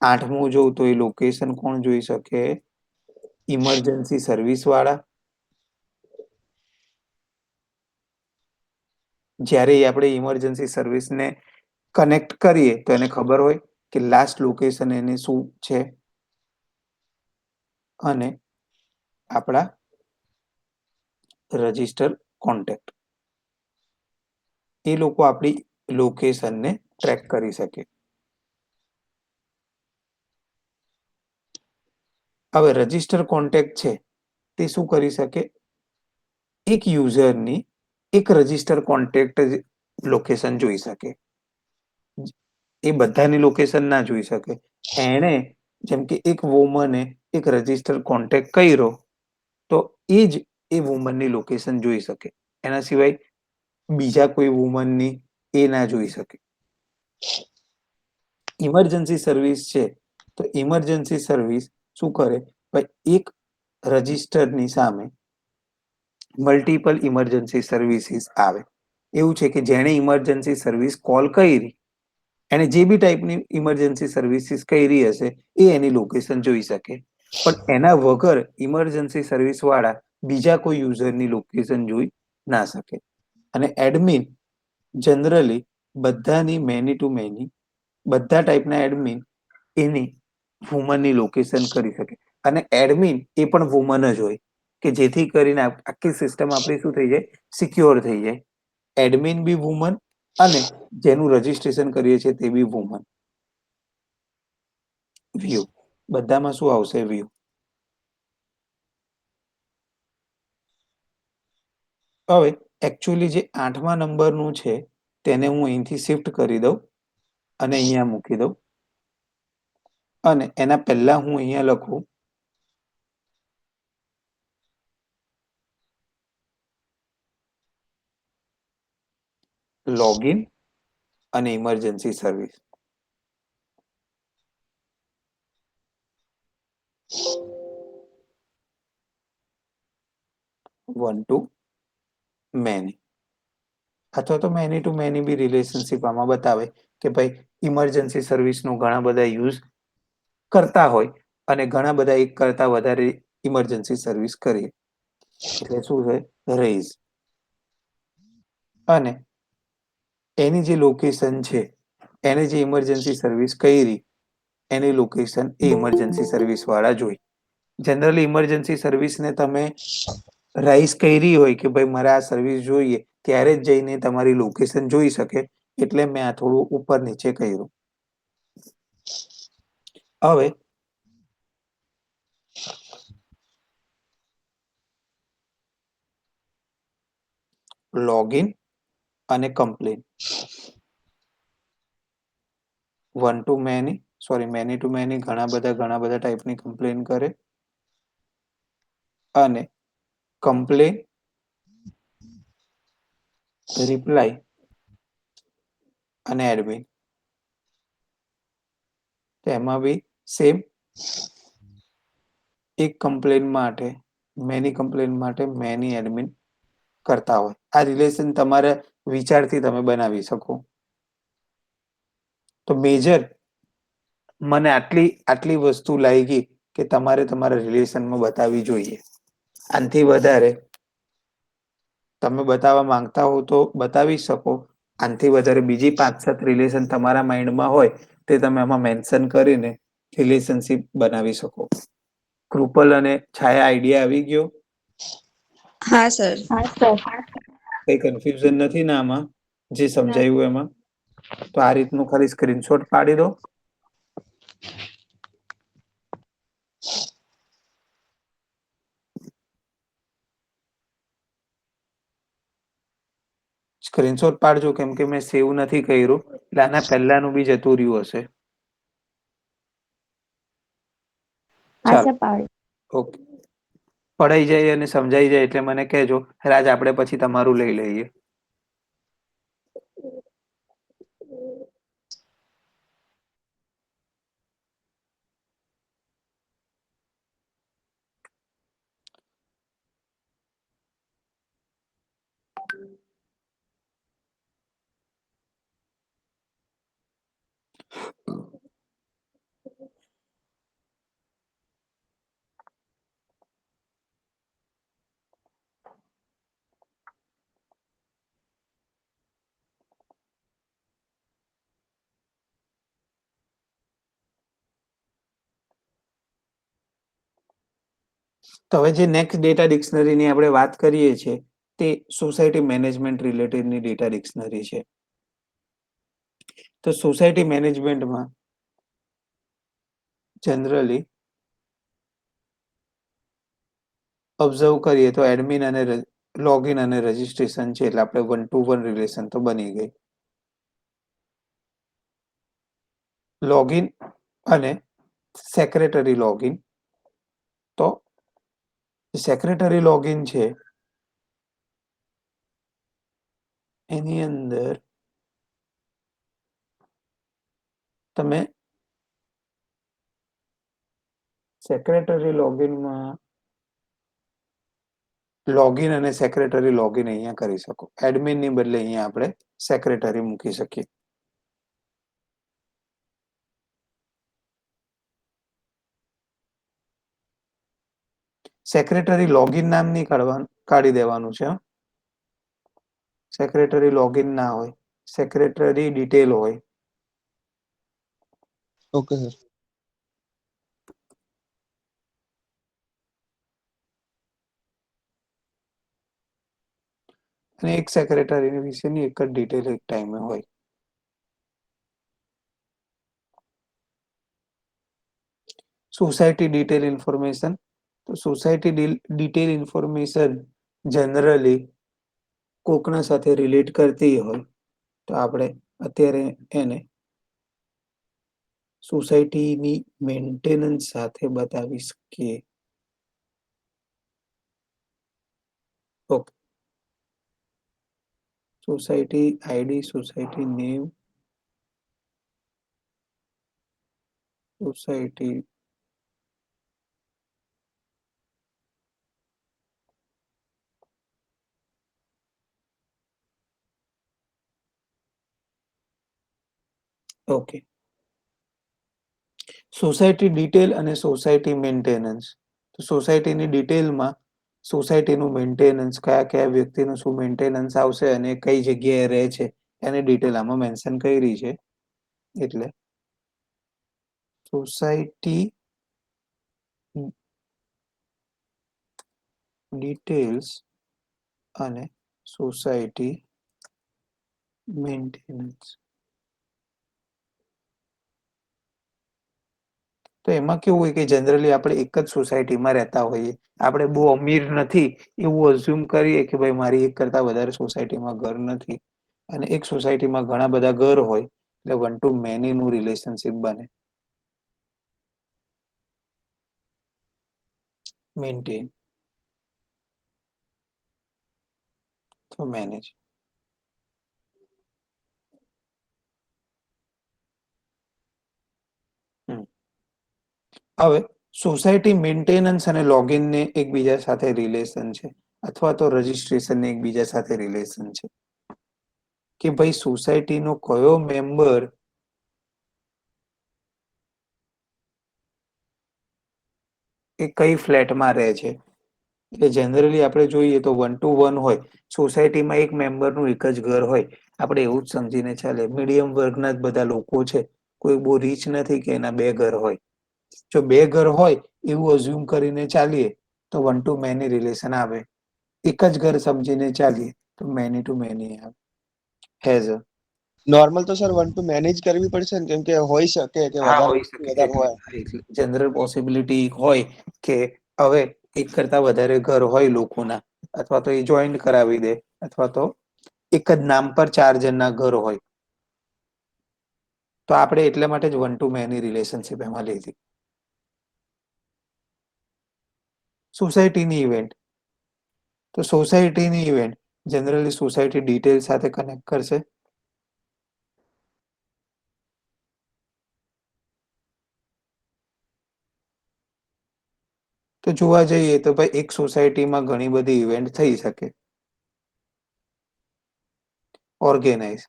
આઠમું જોઉં તો એ લોકેશન કોણ જોઈ શકે? ઇમરજન્સી સર્વિસ વાળા. જ્યારે આપણે ઇમરજન્સી સર્વિસને કનેક્ટ કરીએ તો એને ખબર હોય કે લાસ્ટ લોકેશન એને શું છે. અને આપણા રજિસ્ટર કોન્ટેક્ટ, એ લોકો આપણી લોકેશનને ટ્રેક કરી શકે. હવે રજિસ્ટર કોન્ટેક્ટ છે તે શું કરી શકે? એક યુઝરની એક રજિસ્ટર કોન્ટેક્ટ લોકેશન જોઈ શકે. એ બધાની લોકેશન ના જોઈ શકે. એણે જેમ કે એક વુમને એક રજિસ્ટર કોન્ટેક્ટ કર્યો તો એ જ એ વુમનની લોકેશન જોઈ શકે. એના સિવાય બીજા કોઈ વુમનની એ ના જોઈ શકે. ઇમરજન્સી સર્વિસ છે તો ઇમરજન્સી સર્વિસ શું કરે? એક રજિસ્ટરની સામે મલ્ટિપલ ઇમરજન્સી સર્વિસીસ આવે. એવું છે કે જેણે ઇમરજન્સી સર્વિસ કોલ કરી, એને જે બી ટાઈપની ઇમરજન્સી સર્વિસીસ કરી હશે એ એની લોકેશન જોઈ શકે. પણ એના વગર ઇમરજન્સી સર્વિસ વાળા બીજા કોઈ યુઝરની લોકેશન જોઈ ના શકે. અને એડમિન જનરલી બધાની મેની ટુ મેની બધા ટાઈપના એડમિન એની વુમનની લોકેશન કરી શકે. અને એડમિન એ પણ વુમન જ હોય કે જેથી કરીને આખી સિસ્ટમ આપણી શું થઈ જાય? સિક્યોર થઈ જાય. એડમિન બી વુમન અને જેનું રજીસ્ટ્રેશન કરીએ છીએ તે બી વુમન. વ્યૂ બધામાં શું આવશે? વ્યૂ. હવે એકચ્યુઅલી જે 8મા નંબરનું છે તેને હું અહીંથી શિફ્ટ કરી દઉં અને અહીંયા મૂકી દઉં. અને એના પહેલા હું અહીંયા લખું લોગિન અને emergency service. One to many, અથવા તો મેની ટુ મેની બી રિલેશનશિપ આમાં બતાવે કે ભાઈ ઇમરજન્સી સર્વિસનો ઘણા બધા યુઝ કરતા હોય અને ઘણા બધા એક કરતા વધારે ઇમરજન્સી સર્વિસ કરીએ એટલે શું છે? રેઇઝ. અને એની જે લોકેશન છે, એને જે ઇમરજન્સી સર્વિસ કરી એની લોકેશન એ ઇમરજન્સી સર્વિસ વાળા જોઈ. જનરલી ઇમરજન્સી સર્વિસને તમે રાઈઝ કરી હોય કે ભાઈ મારે આ સર્વિસ જોઈએ ત્યારે જ જઈને તમારી લોકેશન જોઈ શકે. એટલે મેં આ થોડું ઉપર નીચે કર્યું. હવે લોગિન અને complain. One to many many to many ઘણા બધા ટાઈપની કમ્પ્લેન કરે. અને કમ્પ્લેન, રિપ્લાય અને એડમિન. તેમાં બી સેમ. એક કમ્પ્લેન માટે મેની એડમિન કરતા હોય. આ રિલેશન તમારા વિચારથી તમે બનાવી શકો. તો મેજર મને આટલી વસ્તુ લાગી કે તમારે તમારા રિલેશનમાં બતાવવી જોઈએ. આનાથી વધારે તમે બતાવવા માંગતા હો તો બતાવી શકો. આનાથી વધારે બીજી 5-7 રિલેશન તમારા માઇન્ડમાં હોય તે તમે આમાં મેન્શન કરીને રિલેશનશિપ બનાવી શકો. કૃપલ અને છાયા આઈડિયા આવી ગયો? હા સર. કઈ કન્ફ્યુઝન નથી ને આમાં જે સમજાયું એમાં? તો આ રીતનું ખાલી સ્ક્રીનશોટ પાડી દો. સ્ક્રીનશોટ પાડજો કેમ કે મેં સેવ નથી કર્યું એટલે આના પહેલાનું બી જતું રહ્યું હશે. ચાલો, આશા પાડી. ઓકે. પડાઈ જાય અને સમજાઈ જાય એટલે મને કહેજો. રાજ, આપણે પછી તમારું લઈ લઈએ. તો હવે જે નેક્સ્ટ ડેટા ડિક્શનરીની આપણે વાત કરીએ છીએ તે સોસાયટી મેનેજમેન્ટ રિલેટેડની ડેટા ડિક્શનરી છે. તો સોસાયટી મેનેજમેન્ટમાં જનરલી ઓબ્ઝર્વ કરીએ તો એડમિન અને લોગિન અને રજિસ્ટ્રેશન છે એટલે આપણે 1-to-1 રિલેશન તો બની ગઈ. લોગિન અને સેક્રેટરી લોગિન, તો સેક્રેટરી લોગિન છે એની અંદર તમે સેક્રેટરી લોગિનમાં લોગિન અને સેક્રેટરી લોગિન અહીંયા કરી શકો. એડમિનની બદલે અહીંયા આપણે સેક્રેટરી મૂકી શકીએ. સેક્રેટરી લોગિન નામ નહીં કાઢી દેવાનું છે. સેક્રેટરી લોગિન ના હોય, સેક્રેટરી ડિટેલ હોય. Okay sir. અને એક સેક્રેટરી વિશેની એક જ ડિટેલ એક ટાઈમે હોય. સોસાયટી ડિટેલ ઇન્ફોર્મેશન, તો સોસાયટી ડિટેલ ઇન્ફોર્મેશન જનરલી કોકના સાથે રિલેટ કરતી હોય તો આપણે અત્યારે એને સોસાયટીની મેન્ટેનન્સ સાથે બતાવી શકીએ. Okay. Society ID, society name, society okay. Society detail અને સોસાયટી મેન્ટેનન્સ. તો સોસાયટીની ડિટેલમાં સોસાયટીનું મેન્ટેનન્સ, કયા કયા વ્યક્તિનું શું મેન્ટેનન્સ આવશે અને કઈ જગ્યાએ રહે છે એની ડિટેલ આમાં મેન્શન કરી છે. એટલે સોસાયટી ડિટેલ્સ અને સોસાયટી મેન્ટેનન્સ. તો એમાં કેવું હોય કે જનરલી આપણે એક જ સોસાયટીમાં રહેતા હોઈએ. આપણે બહુ અમીર નથી એવું અઝ્યુમ કરીએ કે ભાઈ મારી એક કરતા વધારે સોસાયટીમાં ઘર નથી અને એક સોસાયટીમાં ઘણા બધા ઘર હોય એટલે 1-to-many નું રિલેશનશિપ બને. મેન્ટેન તો મેનેજ. હવે સોસાયટી મેન્ટેનન્સ અને લોગિનને એકબીજા સાથે રિલેશન છે અથવા તો રજિસ્ટ્રેશનને એકબીજા સાથે રિલેશન છે કે ભાઈ સોસાયટીનો કયો મેમ્બર એ કઈ ફ્લેટમાં રહે છે. એટલે જનરલી આપણે જોઈએ તો 1-to-1 હોય. સોસાયટીમાં એક મેમ્બરનું એક જ ઘર હોય. આપણે એવું જ સમજીને ચાલે મીડિયમ વર્ગના જ બધા લોકો છે. કોઈ બહુ રીચ નથી કે એના બે ઘર હોય. જો બે ઘર હોય એવું અઝ્યુમ કરીને ચાલીએ તો 1-to-many રિલેશન આવે. એક જ ઘર સમજીને ચાલીએ તો મેની ટુ મેની આવે. હેઝ નોર્મલ તો સર 1-to-many જ કરવી પડશે ને, કેમ કે હોઈ શકે કે હા, વધારે હોઈ શકે. વધારે હોય. જનરલ પોસિબિલિટી હોય કે હવે એક કરતા વધારે ઘર હોય લોકોના, અથવા તો એ જોઈન્ટ કરાવી દે, અથવા તો એક જ નામ પર 4 જણના ઘર હોય. તો આપણે એટલા માટે જ 1-to-many રિલેશનશિપ એમાં લીધી. સોસાયટીની ઇવેન્ટ. તો સોસાયટીની ઇવેન્ટ જનરલી સોસાયટી ડિટેલ સાથે કનેક્ટ કરશે. તો જોવા જઈએ તો ભાઈ એક સોસાયટીમાં ઘણી બધી ઇવેન્ટ થઈ શકે. ઓર્ગેનાઇઝ.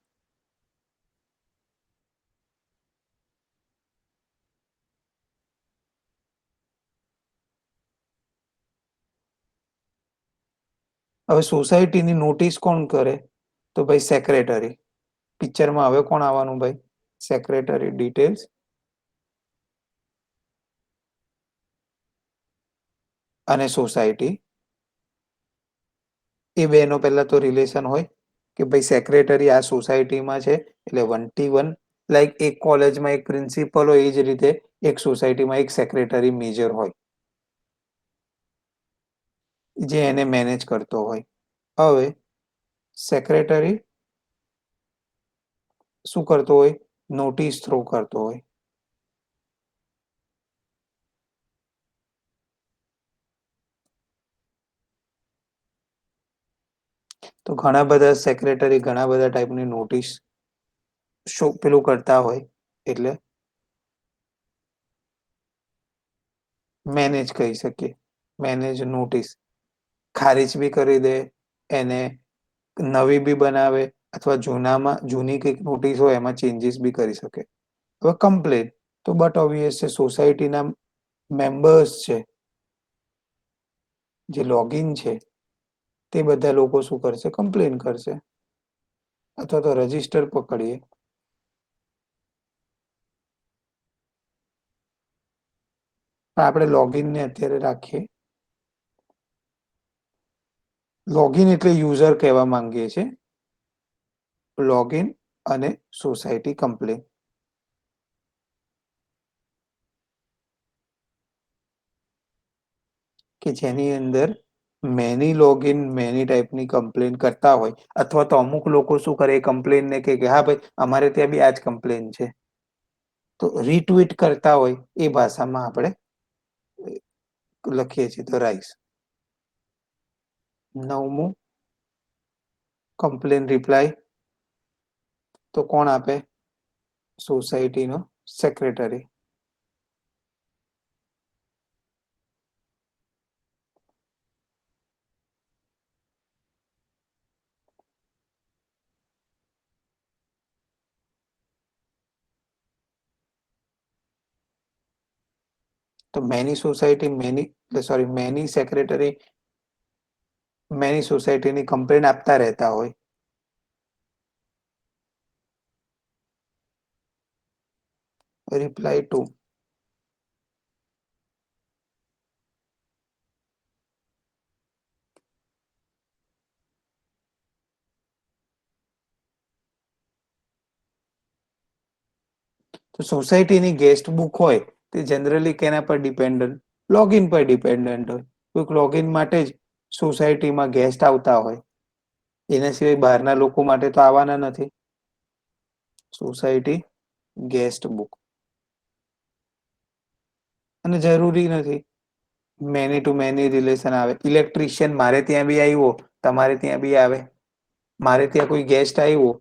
હવે સોસાયટીની નોટિસ કોણ કરે? તો ભાઈ સેક્રેટરી. પિક્ચરમાં હવે કોણ આવવાનું ભાઈ? સેક્રેટરી. ડિટેલ્સ અને સોસાયટી, એ બેનો પહેલા તો રિલેશન હોય કે ભાઈ સેક્રેટરી આ સોસાયટીમાં છે એટલે 1T1, લાઈક એક કોલેજમાં એક પ્રિન્સિપલ હોય એ જ રીતે એક સોસાયટીમાં એક સેક્રેટરી મેજર હોય જે એને મેનેજ કરતો હોય. હવે સેક્રેટરી શું કરતો હોય? નોટિસ થ્રો કરતો હોય. તો ઘણા બધા સેક્રેટરી ઘણા બધા ટાઈપની નોટિસ શો પેલું કરતા હોય એટલે મેનેજ કહી શકીએ. મેનેજ નોટિસ ખારિજ બી કરી દે, એને નવી બી બનાવે, અથવા જૂની કંઈક નોટિસ હોય એમાં ચેન્જીસ બી કરી શકે. હવે કમ્પ્લેન તો બટ ઓબ્વિયસ છે, સોસાયટીના મેમ્બર્સ છે જે લોગિન છે તે બધા લોકો શું કરશે? કમ્પ્લેન કરશે અથવા તો રજીસ્ટર પકડીએ. આપણે લોગિનને અત્યારે રાખીએ. લોગિન એટલે યુઝર કહેવા માંગીએ છીએ. લોગિન અને સોસાયટી કમ્પ્લેન. કે જેની અંદર મેની લોગિન મેની ટાઈપની કમ્પ્લેન કરતા હોય, અથવા તો અમુક લોકો શું કરે? એ કમ્પ્લેનને કે હા ભાઈ અમારે ત્યાં બી આ જ કમ્પ્લેન છે, તો રીટ્વીટ કરતા હોય એ ભાષામાં આપણે લખીએ છીએ તો રાઈસ. 9મું કમ્પ્લેન રિપ્લાય તો કોણ આપે? સોસાયટીનો સેક્રેટરી. તો many society many secretary many સોસાયટીની કમ્પ્લેન આપતા રહેતા હોય. રિપ્લાય ટુ તો સોસાયટીની ગેસ્ટ બુક હોય તે જનરલી કેના પર ડિપેન્ડન્ટ? લોગિન પર ડિપેન્ડન્ટ હોય. કોઈક લોગિન માટે જ સોસાયટીમાં ગેસ્ટ આવતા હોય, એના સિવાય બહારના લોકો માટે તો આવવાના નથી. Society guest book. અને જરૂરી નથી મેની ટુ મેની રિલેશન આવે. ઇલેક્ટ્રિશિયન મારે ત્યાં બી આવ્યો, તમારે ત્યાં બી આવે. મારે ત્યાં કોઈ ગેસ્ટ આવ્યો,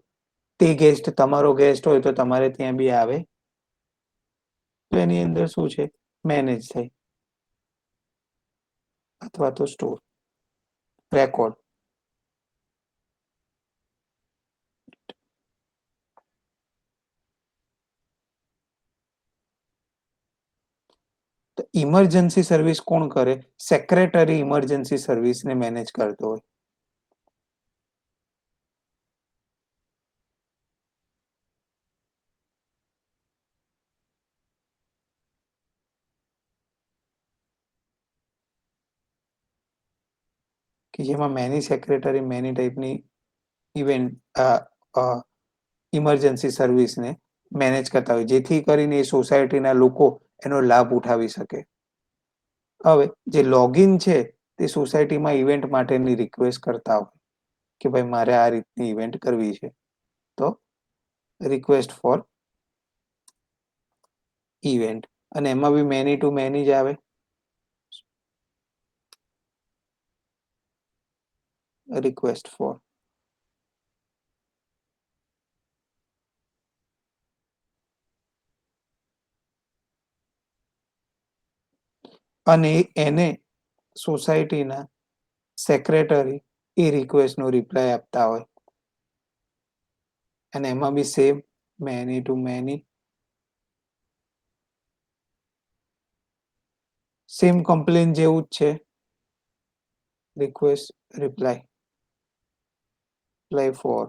તે ગેસ્ટ તમારો ગેસ્ટ હોય તો તમારે ત્યાં બી આવે. તો એની અંદર શું છે? મેનેજ થાય અથવા તો સ્ટોર રેકોર્ડ. તો ઇમરજન્સી સર્વિસ કોણ કરે? સેક્રેટરી ઇમરજન્સી સર્વિસને મેનેજ કરતો હોય. કે જેમાં મેની સેક્રેટરી મેની ટાઈપની ઇવેન્ટ ઇમરજન્સી સર્વિસને મેનેજ કરતા હોય, જેથી કરીને એ સોસાયટીના લોકો એનો લાભ ઉઠાવી શકે. હવે જે લોગિન છે તે સોસાયટીમાં ઇવેન્ટ માટેની રિક્વેસ્ટ કરતા હોય કે ભાઈ મારે આ રીતની ઇવેન્ટ કરવી છે, તો રિક્વેસ્ટ ફોર ઇવેન્ટ. અને એમાં બી મેની ટુ મેની જ આવે. Request four. અને એને સોસાયટીના સેક્રેટરી એ રિક્વેસ્ટનો રિપ્લાય આપતા હોય અને એમાં બી same many to many same complain જેવું જ છે. Request reply for.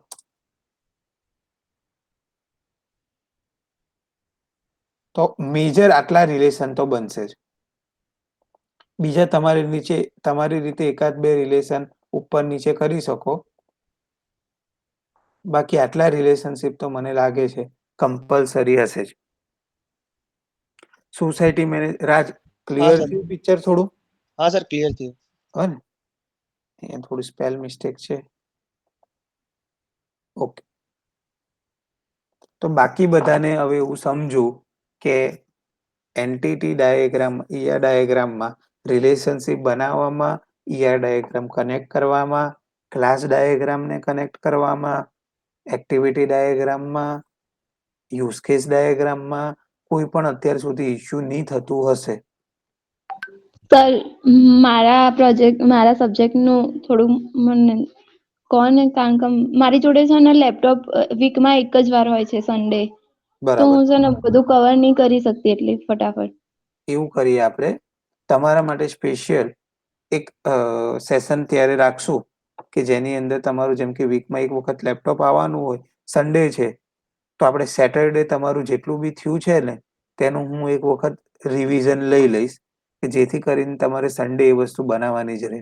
તો મેજર આટલા રિલેશન તો બનશે જ. બીજા તમારી રીતે એકાદ બે રિલેશન ઉપર નીચે કરી શકો. બાકી આટલા રિલેશનશિપ તો મને લાગે છે કમ્પલસરી હશે જ. સોસાયટી મેનેજ રાજ હા ક્લિયર સર થયું પિક્ચર થોડું? હા સર ક્લિયર થયું. હે ને અહીંયા થોડી સ્પેલ મિસ્ટેક છે. ઓકે. તો બાકી બધાને હવે એવું સમજુ કે એન્ટિટી ડાયાગ્રામ ડાયાગ્રામમાં રિલેશનશિપ બનાવવામાં, ડાયાગ્રામ કનેક્ટ કરવામાં, ક્લાસ ડાયાગ્રામને કનેક્ટ કરવામાં, એક્ટિવિટી ડાયાગ્રામમાં, યુઝ કેસ ડાયાગ્રામમાં કોઈ પણ અત્યાર સુધી ઇશ્યુ નહીં થતું હશે. સર મારા સબ્જેક્ટનું થોડું મને કોને કારણ કે મારી જોડે છે ને લેપટોપ વીકમાં એક જ વાર હોય છે સન્ડે. તો બરાબર. હું છે ને બધું કવર નહીં કરી શકતી એટલી ફટાફટ. એવું કરીએ આપણે તમારા માટે સ્પેશિયલ એક સેશન ત્યારે રાખશું કે જેની અંદર તમારું જેમ કે વીકમાં એક વખત લેપટોપ આવવાનું હોય, સન્ડે છે તો આપણે સેટરડે તમારું જેટલું બી થયું છે ને તેનું હું એક વખત રિવિઝન લઈ લઈશ કે જેથી કરીને તમારે સન્ડે એ વસ્તુ બનાવવાની જ રહે.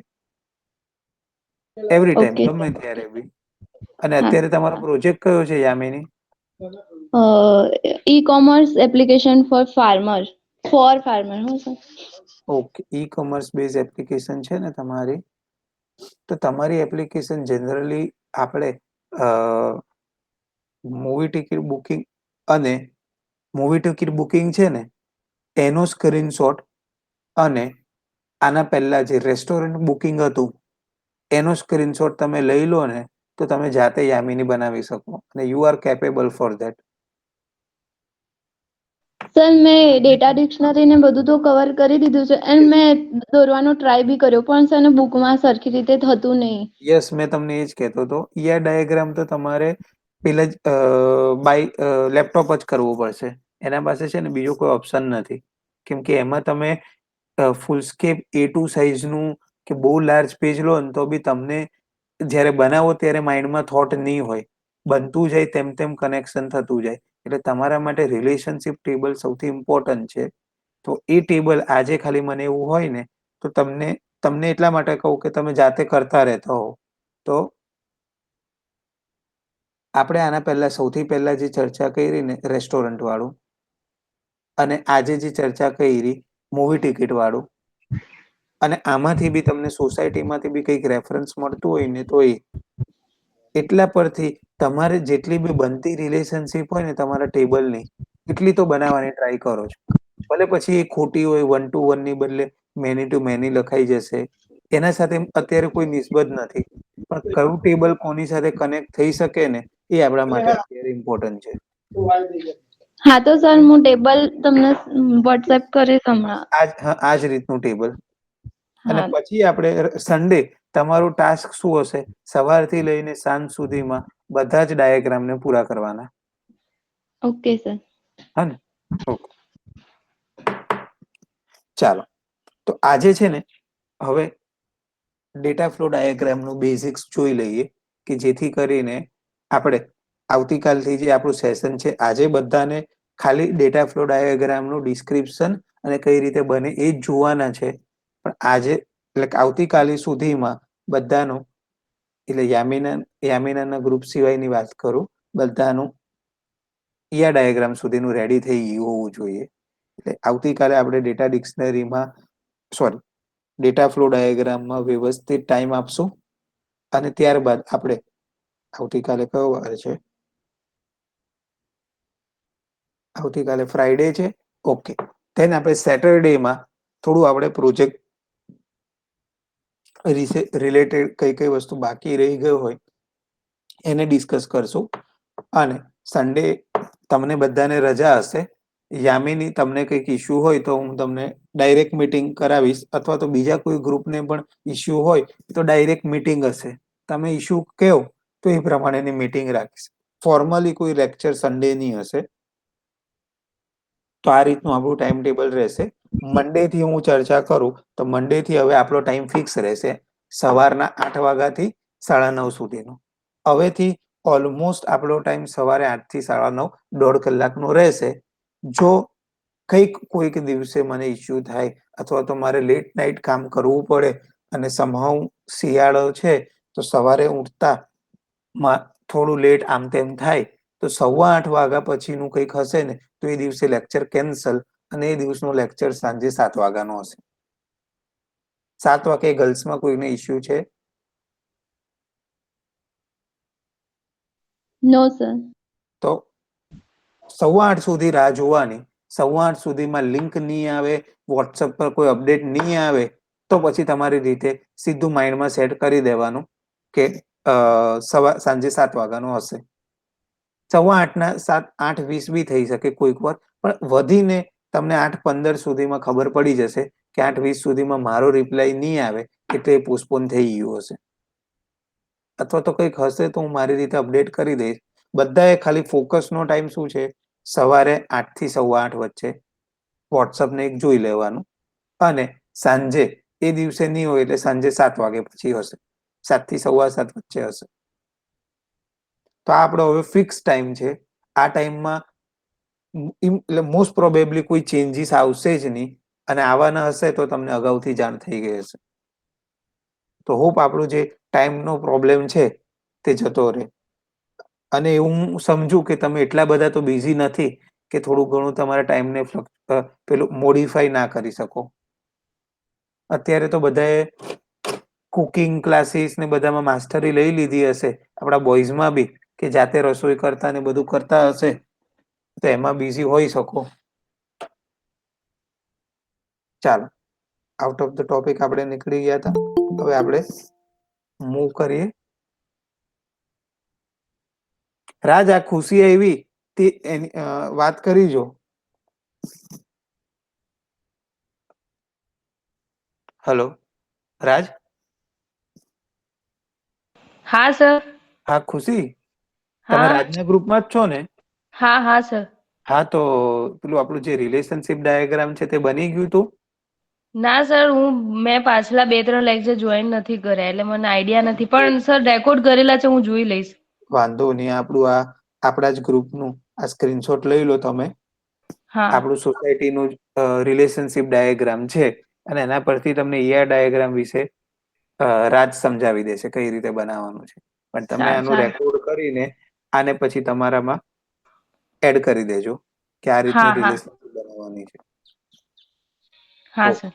એવરી ટાઈમ ઓકે ગમે ત્યારે બી. અને હા. અત્યારે તમારો પ્રોજેક્ટ કયો છે Yamini? E commerce application for farmer હું sir. Okay, e commerce base application છે ને તમારી. તો તમારી એપ્લિકેશન જનરલી આપણે movie ticket booking and movie ticket booking છે ને એનો સ્ક્રીનશોટ અને આના પહેલા જે રેસ્ટોરન્ટ બુકિંગ હતું એનો સ્ક્રીનશોટ તમે લઈ લો ને તો તમે જાતે યામિની બનાવી શકો અને you are capable for that. Sir મેં ડેટા ડિક્શનરી ને બધું તો કવર કરી દીધું છે એન્ડ મેં દોરવાનો ટ્રાય બી કર્યો પણ સર ને બુકમાં સરખી રીતે થતું નહીં. યસ, મેં તમને એ જ કહેતો હતો. ડાયાગ્રામ તો તમારે પેલા જ બાય લેપટોપ જ કરવું પડશે. એના પાસે છે ને બીજો કોઈ ઓપ્શન નથી. કેમ કે એમાં તમે ફૂલસ્કેપ A2 સાઇઝનું કે બહુ લાર્જ પેજ લો ને તો બી તમને જ્યારે બનાવો ત્યારે માઇન્ડમાં થોટ નહીં હોય. બનતું જાય તેમ તેમ કનેક્શન થતું જાય. એટલે તમારા માટે રિલેશનશિપ ટેબલ સૌથી ઇમ્પોર્ટન્ટ છે. તો એ ટેબલ આજે ખાલી મને એવું હોય ને તો તમને એટલા માટે કહું કે તમે જાતે કરતા રહેતા હો. તો આપણે આના પહેલા સૌથી પહેલા જે ચર્ચા કરી ને રેસ્ટોરન્ટ વાળું અને આજે જે ચર્ચા કરી મૂવી ટિકિટ વાળું અને આમાંથી બી તમને સોસાયટીમાંથી બી કંઈક રેફરન્સ મળતું હોય ને તો એટલા પરથી તમારે જેટલી બી બનતી રિલેશનશીપ હોય ને તમારા ટેબલની એટલી તો બનાવવાની ટ્રાય કરો છો. ભલે પછી એ ખોટી હોય 1 to 1 ની બદલે મેની ટુ મેની લખાઈ જશે. એના સાથે અત્યારે કોઈ નિસ્બત નથી. પણ કયું ટેબલ કોની સાથે કનેક્ટ થઈ શકે ને એ આપણા માટે અત્યારે ઇમ્પોર્ટન્ટ છે. હા તો સર હું ટેબલ તમને વોટ્સએપ કરીશ હમણાં. આ જ રીતનું ટેબલ. અને હા પછી આપણે સન્ડે તમારું ટાસ્ક શું હશે? સવારથી લઈને સાંજ સુધીમાં બધા જ ડાયાગ્રામને પૂરા કરવાના. Okay sir. હા ને? ઓકે. ચાલો. તો આજે છે ને હવે ડેટા ફ્લો ડાયાગ્રામનું બેઝિક્સ જોઈ લઈએ કે જેથી કરીને આપણે આવતીકાલથી જે આપણું સેશન છે આજે બધાને ખાલી ડેટા ફ્લો ડાયાગ્રામનું ડિસ્ક્રિપ્શન અને કઈ રીતે બને એ જ જોવાના છે. પણ આજે એટલે આવતીકાલે સુધીમાં બધાનું એટલે યામિનાના ગ્રુપ સિવાયની વાત કરું બધાનું ડાયાગ્રામ સુધીનું રેડી થઈ ગયું હોવું જોઈએ. એટલે આવતીકાલે આપણે ડેટા ડિક્શનરીમાં ડેટા ફ્લો ડાયાગ્રામમાં વ્યવસ્થિત ટાઈમ આપશું અને ત્યારબાદ આપણે આવતીકાલે કયો વાર છે? આવતીકાલે ફ્રાઈડે છે. ઓકે. આપણે સેટરડેમાં થોડું આપણે પ્રોજેક્ટ રિલેટેડ કઈ વસ્તુ બાકી રહી ગઈ હોય એને ડિસ્કસ કરશું. અને સન્ડે તમને બધાને રજા હશે. યામિની, તમને કંઈક ઇશ્યુ હોય તો હું તમને ડાયરેક્ટ મીટિંગ કરાવીશ, અથવા તો બીજા કોઈ ગ્રુપને પણ ઇશ્યુ હોય તો ડાયરેક્ટ મીટિંગ હશે. તમે ઇશ્યુ કહો તો એ પ્રમાણેની મીટિંગ રાખીશ. ફોર્મલી કોઈ લેક્ચર સન્ડે ની હશે. તો આ રીતનું આપણું ટાઈમ ટેબલ રહેશે. મંડે થી હું ચર્ચા કરું તો મંડે થી હવે આપણો ટાઈમ ફિક્સ રહેશે, સવારના 8 વાગ્યાથી 9:30 સુધીનો. હવેથી ઓલમોસ્ટ આપણો ટાઈમ સવારે 8 થી 9:30, 1.5 કલાકનો રહેશે. જો કોઈક દિવસે મને ઇશ્યુ થાય અથવા તો મારે લેટ નાઈટ કામ કરવું પડે અને સમહાઉ શિયાળો છે તો સવારે ઉઠતા થોડું લેટ આમ તેમ થાય તો 8:15 વાગ્યા પછીનું કંઈક હશે ને તો એ દિવસે લેક્ચર કેન્સલ, અને એ દિવસનો લેક્ચર સાંજે 7 વાગ્યાનો હશે. 7 વાગે ગર્લ્સમાં કોઈને ઇશ્યુ છે? નો સર. તો 8:15 સુધી રાહ જોવાની. 8:15 સુધીમાં લિંક નહીં આવે, વોટ્સઅપ પર કોઈ અપડેટ નહીં આવે તો પછી તમારી રીતે સીધું માઇન્ડમાં સેટ કરી દેવાનું કે સાંજે 7 વાગ્યાનો હશે. 8:15 8:20 બી થઈ શકે કોઈક વાર, પણ વધીને તમને 8:15 સુધીમાં ખબર પડી જશે કે 8:20 સુધીમાં મારો રિપ્લાય નહીં આવે એટલે એ પોસ્ટપોન થઈ ગયું હશે. અથવા તો કંઈક હશે તો હું મારી રીતે અપડેટ કરી દઈશ. બધાએ ખાલી ફોકસનો ટાઈમ શું છે? સવારે 8 થી 8:15 વચ્ચે વોટ્સઅપને એક જોઈ લેવાનું, અને સાંજે એ દિવસે નહીં હોય એટલે સાંજે 7 વાગે પછી હશે. 7 થી 7:15 વચ્ચે હશે. તો આ આપણો હવે ફિક્સ ટાઈમ છે. આ ટાઈમમાં એટલે મોસ્ટ પ્રોબેબલી કોઈ ચેન્જીસ આવશે જ નહીં, અને આવવાના હશે તો તમને અગાઉથી જાણ થઈ ગઈ હશે. તો હોપ આપણું જે ટાઈમનો પ્રોબ્લેમ છે તે જતો રહે. અને એવું હું સમજુ કે તમે એટલા બધા તો બિઝી નથી કે થોડું ઘણું તમારા ટાઈમને પેલું મોડિફાઈ ના કરી શકો. અત્યારે તો બધાએ કુકિંગ ક્લાસીસ ને બધામાં માસ્ટરી લઈ લીધી હશે, આપણા બોઈઝમાં બી, કે જાતે રસોઈ કરતા ને બધું કરતા હશે તો એમાં બિઝી હોઈ શકો. ચાલો, આઉટ ઓફ ધ ટોપિક આપણે નીકળી ગયા હતા. હવે આપણે મૂવ કરીએ. રાજ, આ ખુશી આવી તે વાત કરી જો. હેલો રાજ. હા સર. હા ખુશી, તમે હા રાજના ગ્રુપમાં જ છો ને? હા હા સર. હા, તો પેલું આપણું જે રિલેશનશિપ ડાયાગ્રામ છે તે બની ગયું તું? ના સર, મેં પાછલા 2-3 લેક્ચર જોઈન નથી કર્યા એટલે મને આઈડિયા નથી, પણ સર રેકોર્ડ કરેલા છે, હું જોઈ લઈશ. વાંધો નહીં. આપણા જ ગ્રુપનું આ સ્ક્રીનશોટ લઈ લો તમે. હા આપણું સોસાયટીનું રિલેશનશિપ ડાયાગ્રામ છે, અને એના પરથી તમને ઈઆર ડાયાગ્રામ વિશે રાજ સમજાવી દેશે કઈ રીતે બનાવવાનું છે. પણ તમે સારું આનું સારું. રેકોર્ડ કરીને આને પછી તમારામાં એડ કરી દેજો કે આ હા રીતની હા રિલેશનશિપ બનાવવાની છે. હા ઓકે. સર.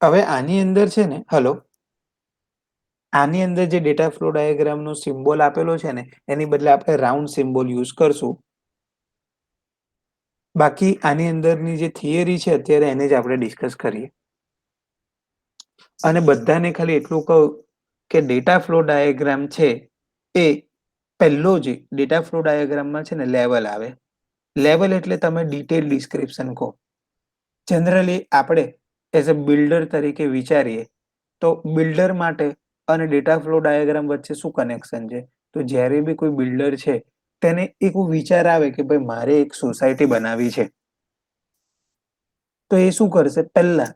હવે આની અંદર છે ને, હલો, આની અંદર જે ડેટા ફ્લો ડાયાગ્રામનો સિમ્બોલ આપેલો છે ને એની બદલે આપણે રાઉન્ડ સિમ્બોલ યુઝ કરશું. બાકી આની અંદરની જે થિયરી છે અત્યારે એને જ આપણે ડિસ્કસ કરીએ. અને બધાને ખાલી એટલું કહું કે ડેટા ફ્લો ડાયાગ્રામ છે એ પહેલો જે ડેટા ફ્લો ડાયાગ્રામમાં છે ને લેવલ આવે. લેવલ એટલે તમે ડિટેલ ડિસ્ક્રિપ્શન કહો. જનરલી આપણે એઝ અ બિલ્ડર તરીકે વિચારીએ તો બિલ્ડર માટે અને ડેટા ફ્લો ડાયાગ્રામ વચ્ચે શું કનેક્શન છે? તો જ્યારે બી કોઈ બિલ્ડર છે તેને એક વિચાર આવે કે ભાઈ મારે એક સોસાયટી બનાવી છે. તો એ શું કરશે? પહેલા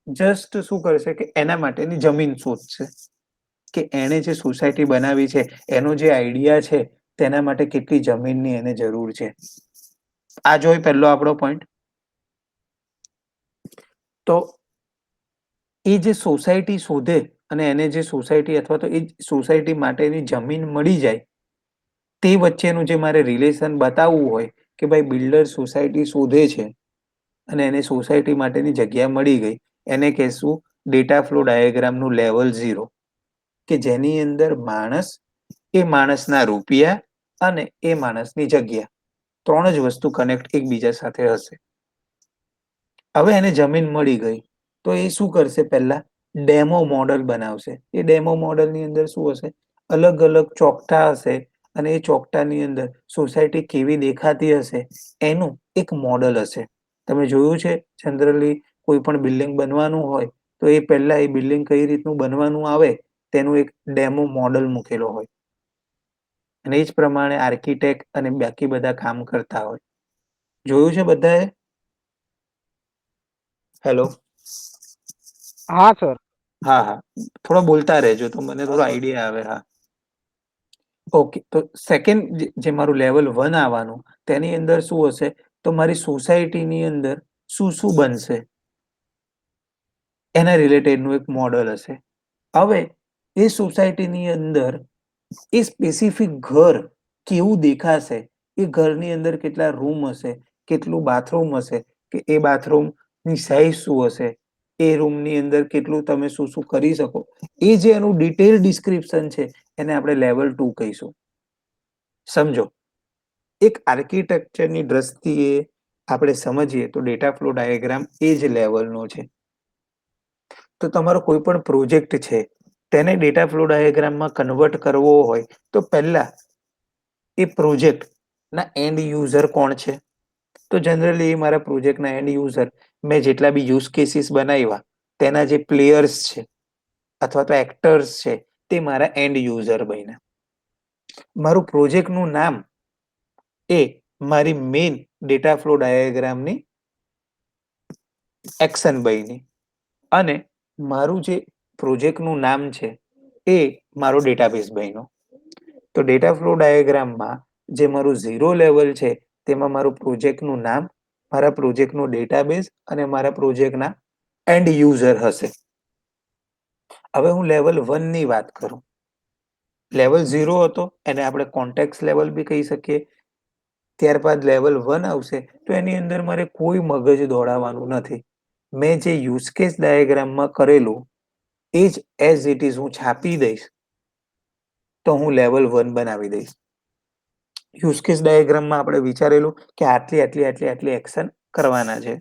જસ્ટ શું કરશે કે એના માટેની જમીન શોધશે કે એને જે સોસાયટી બનાવી છે એનો જે આઈડિયા છે તેના માટે કેટલી જમીનની એને જરૂર છે. આ જોઈ પહેલો આપણો પોઈન્ટ. તો એ જે સોસાયટી શોધે અને એને જે સોસાયટી અથવા તો એ સોસાયટી માટેની જમીન મળી જાય, તે વચ્ચેનું જે મારે રિલેશન બતાવવું હોય કે ભાઈ બિલ્ડર સોસાયટી શોધે છે અને એને સોસાયટી માટેની જગ્યા મળી ગઈ, એને કહેશું ડેટા ફ્લો ડાયાગ્રામનું લેવલ 0, કે જેની અંદર માણસ, એ માણસના રૂપિયા અને એ માણસની જગ્યા, 3 જ વસ્તુ કનેક્ટ એકબીજા સાથે હશે. હવે એને જમીન મળી ગઈ તો એ શું કરશે? પહેલા ડેમો મોડલ બનાવશે. એ ડેમો મોડલની અંદર શું હશે? અલગ અલગ ચોકઠા હશે અને એ ચોકઠાની અંદર સોસાયટી કેવી દેખાતી હશે એનું એક મોડલ હશે. તમે જોયું છે જનરલી કોઈ પણ બિલ્ડિંગ બનવાનું હોય તો એ પહેલા એ બિલ્ડિંગ કઈ રીતનું બનવાનું આવે તેનું એક ડેમો મોડલ મૂકેલો હોય અને એ જ પ્રમાણે આર્કિટેક્ટ અને બાકી બધા કામ કરતા હોય. જોયું છે બધાએ? હેલો. હા સર. હા હા, થોડો બોલતા રહેજો તો મને થોડો આઈડિયા આવે. હા, ઓકે. તો સેકન્ડ જે મારું લેવલ 1 આવવાનું, તેની અંદર શું હશે? તો મારી સોસાયટીની અંદર શું શું બનશે એના રિલેટેડનું એક મોડલ હશે. હવે એ સોસાયટીની અંદર એ સ્પેસિફિક ઘર કેવું દેખાશે, એ ઘરની અંદર કેટલા રૂમ હશે, કેટલું બાથરૂમ હશે, કે એ બાથરૂમની સાઈઝ શું હશે, એ રૂમની અંદર કેટલું તમે શું શું કરી શકો, એ જે એનું ડિટેલ ડિસ્ક્રિપ્શન છે એને આપણે લેવલ 2 કહીશું. સમજો, એક આર્કિટેક્ચરની દ્રષ્ટિએ આપણે સમજીએ તો ડેટા ફ્લો ડાયાગ્રામ એ જ લેવલનો છે. તો તમારો કોઈ પણ પ્રોજેક્ટ છે તેને ડેટા ફ્લો ડાયાગ્રામમાં કન્વર્ટ કરવો હોય તો પહેલા એ પ્રોજેક્ટના એન્ડ યુઝર કોણ છે? તો જનરલી મારા પ્રોજેક્ટના એન્ડ યુઝર, મેં જેટલા બી યુઝ કેસીસ બનાવ્યા તેના જે પ્લેયર્સ છે અથવા તો એક્ટર્સ છે તે મારા એન્ડ યુઝર બન્યા. મારું પ્રોજેક્ટનું નામ એ મારી મેઇન ડેટા ફ્લો ડાયાગ્રામની એક્શન બની અને મારું જે પ્રોજેક્ટનું નામ છે એ મારો ડેટાબેઝ બન્યો. તો ડેટા ફ્લો ડાયાગ્રામમાં જે મારું 0 લેવલ છે તેમાં મારું પ્રોજેક્ટનું નામ, મારા પ્રોજેક્ટનું ડેટાબેઝ અને મારા પ્રોજેક્ટના એન્ડ યુઝર હશે. હવે હું લેવલ 1 ની વાત કરું. લેવલ 0 હતો એને આપણે કોન્ટેક્સ લેવલ બી કહી શકીએ. ત્યારબાદ લેવલ 1 આવશે તો એની અંદર મારે કોઈ મગજ દોડાવવાનું નથી. મેં જે યુઝ કેસ ડાયાગ્રામમાં કરેલું એ જ એઝ ઇટ ઇઝ હું છાપી દઈશ તો હું લેવલ 1 બનાવી દઈશ. યુઝ કેસ ડાયાગ્રામમાં આપણે વિચારેલું કે આટલી આટલી આટલી આટલી એક્શન કરવાના છે.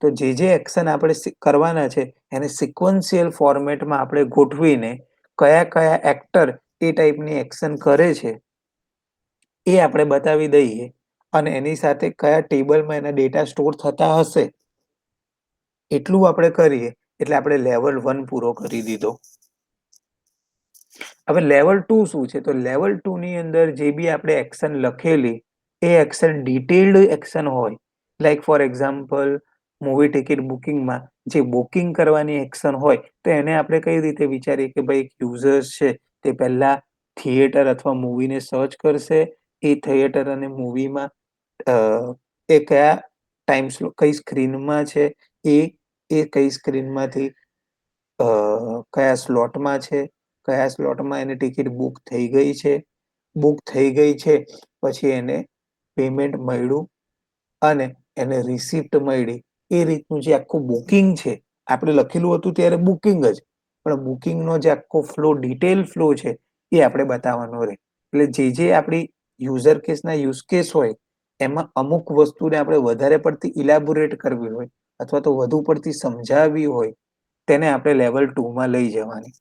તો જે એક્શન આપણે કરવાના છે એને સિક્વન્શિયલ ફોર્મેટમાં આપણે ગોઠવીને કયા કયા એક્ટર એ ટાઈપની એક્શન કરે છે એ આપણે બતાવી દઈએ અને એની સાથે કયા ટેબલમાં એના ડેટા સ્ટોર થતા હશે એટલું આપણે કરીએ એટલે આપણે લેવલ 1 પૂરો કરી દીધો. હવે લેવલ 2 શું છે? તો લેવલ 2 ની અંદર જે બી આપણે એક્શન લખેલી એ એક્શન ડિટેલ્ડ એક્શન હોય. Like for example movie ticket બુકિંગમાં જે બુકિંગ કરવાની એક્શન હોય તો એને આપણે કઈ રીતે વિચારીએ કે ભાઈ યુઝર્સ છે તે પહેલા થિયેટર અથવા મૂવીને સર્ચ કરશે, એ થિયેટર અને મૂવીમાં એ કયા ટાઈમ સ્લોટ કઈ સ્ક્રીનમાં છે, એ કઈ સ્ક્રીનમાંથી કયા સ્લોટમાં છે, કયા સ્લોટમાં એને ટિકિટ બુક થઈ ગઈ છે, બુક થઈ ગઈ છે પછી એને પેમેન્ટ મળ્યું અને એને રિસિપ્ટ મળી, એ રીતનું જે આખું બુકિંગ છે, આપણે લખેલું હતું ત્યારે બુકિંગ જ, પણ બુકિંગનો જે આખો ફ્લો ડિટેલ ફ્લો છે એ આપણે બતાવવાનો રહે. એટલે જે આપણી યુઝર કેસના યુઝ કેસ હોય એમાં અમુક વસ્તુને આપણે વધારે પડતી ઇલેબોરેટ કરવી હોય અથવા તો વધુ પડતી સમજાવવી હોય તેને આપણે લેવલ 2 માં લઈ જવાની.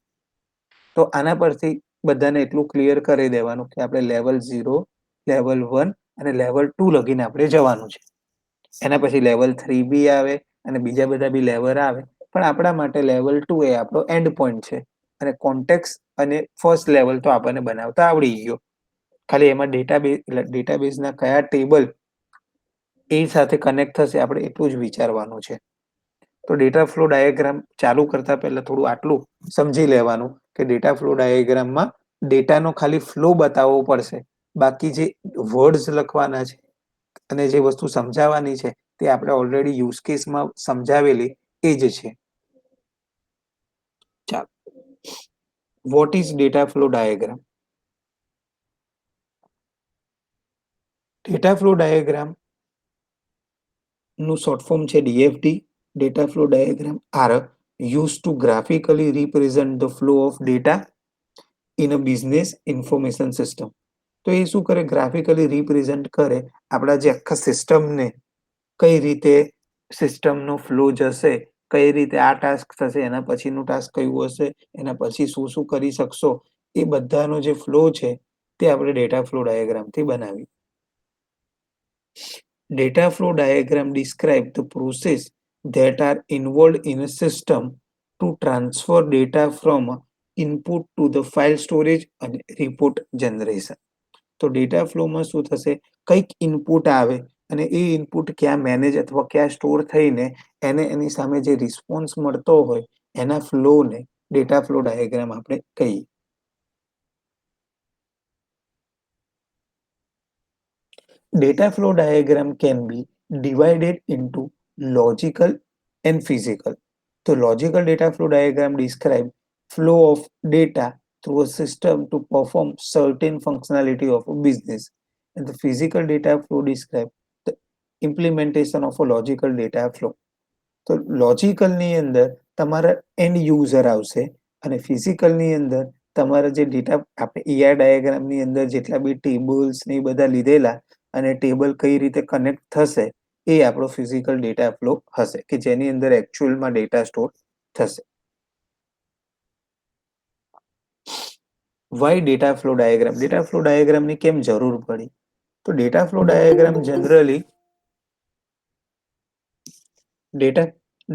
તો આના પરથી બધાને એટલું ક્લિયર કરી દેવાનું કે આપણે લેવલ 0, લેવલ 1 અને લેવલ 2 લગીને આપણે જવાનું છે. એના પછી લેવલ 3 બી આવે અને બીજા બધા બી લેવલ આવે, પણ આપણા માટે લેવલ 2 એ આપણો એન્ડ પોઈન્ટ છે અને કોન્ટેક્સ અને ફર્સ્ટ લેવલ તો આપણને બનાવતા આવડી ગયો. ખાલી એમાં ડેટાબેઝના કયા ટેબલ એ સાથે કનેક્ટ થશે આપણે એટલું જ વિચારવાનું છે. તો ડેટા ફ્લો ડાયાગ્રામ ચાલુ કરતા પહેલા થોડું આટલું સમજી લેવાનું કે ડેટા ફ્લો ડાયાગ્રામમાં ડેટાનો ખાલી ફ્લો બતાવવો પડશે, બાકી જે વર્ડ્સ લખવાના છે અને જે વસ્તુ સમજાવવાની છે તે આપણે ઓલરેડી યુઝ કેસમાં સમજાવેલી એ જ છે. What is data flow diagram? Data flow diagram નું short form છે DFD. Data flow diagram are used to graphically represent the flow of data in a business information system. તો એ શું કરે, ગ્રાફિકલી રિપ્રેઝન્ટ કરે આપણા જે આખા સિસ્ટમને, કઈ રીતે સિસ્ટમનો ફ્લો જશે, કઈ રીતે આ ટાસ્ક થશે, એના પછીનું ટાસ્ક કયું હશે, એના પછી શું શું કરી શકશો, એ બધાનો જે ફ્લો છે તે આપણે ડેટા ફ્લો ડાયાગ્રામથી બનાવી. Data flow diagram describe the process that are involved in a system to transfer data from input to the file storage and report generation. તો ડેટા ફ્લોમાં શું થશે, કંઈક ઇનપુટ આવે અને એ ઇનપુટ ક્યાં મેનેજ અથવા ક્યાં સ્ટોર થઈને એને એની સામે જે રિસ્પોન્સ મળતો હોય એના ફ્લોને ડેટા ફ્લો ડાયાગ્રામ આપણે કહીએ. Data flow diagram can be divided into logical and physical. So logical data flow diagram describe flow of data through a system to perform certain functionality of a business. And the physical data flow describe the implementation of a logical data flow. તો લોજિકલની અંદર તમારા and user આવશે અને ફિઝિકલની અંદર તમારા જે data, આપણે ER ડાયાગ્રામની અંદર જેટલા બી ટેબલ્સ ને એ બધા લીધેલા અને ટેબલ કઈ રીતે કનેક્ટ થશે એ આપણો ફિઝિકલ ડેટા ફ્લો હશે કે જેની અંદર એકચ્યુઅલમાં ડેટા સ્ટોર થશે. Why data flow diagram? Data flow ડાયાગ્રામની કેમ જરૂર પડી? તો data flow diagram generally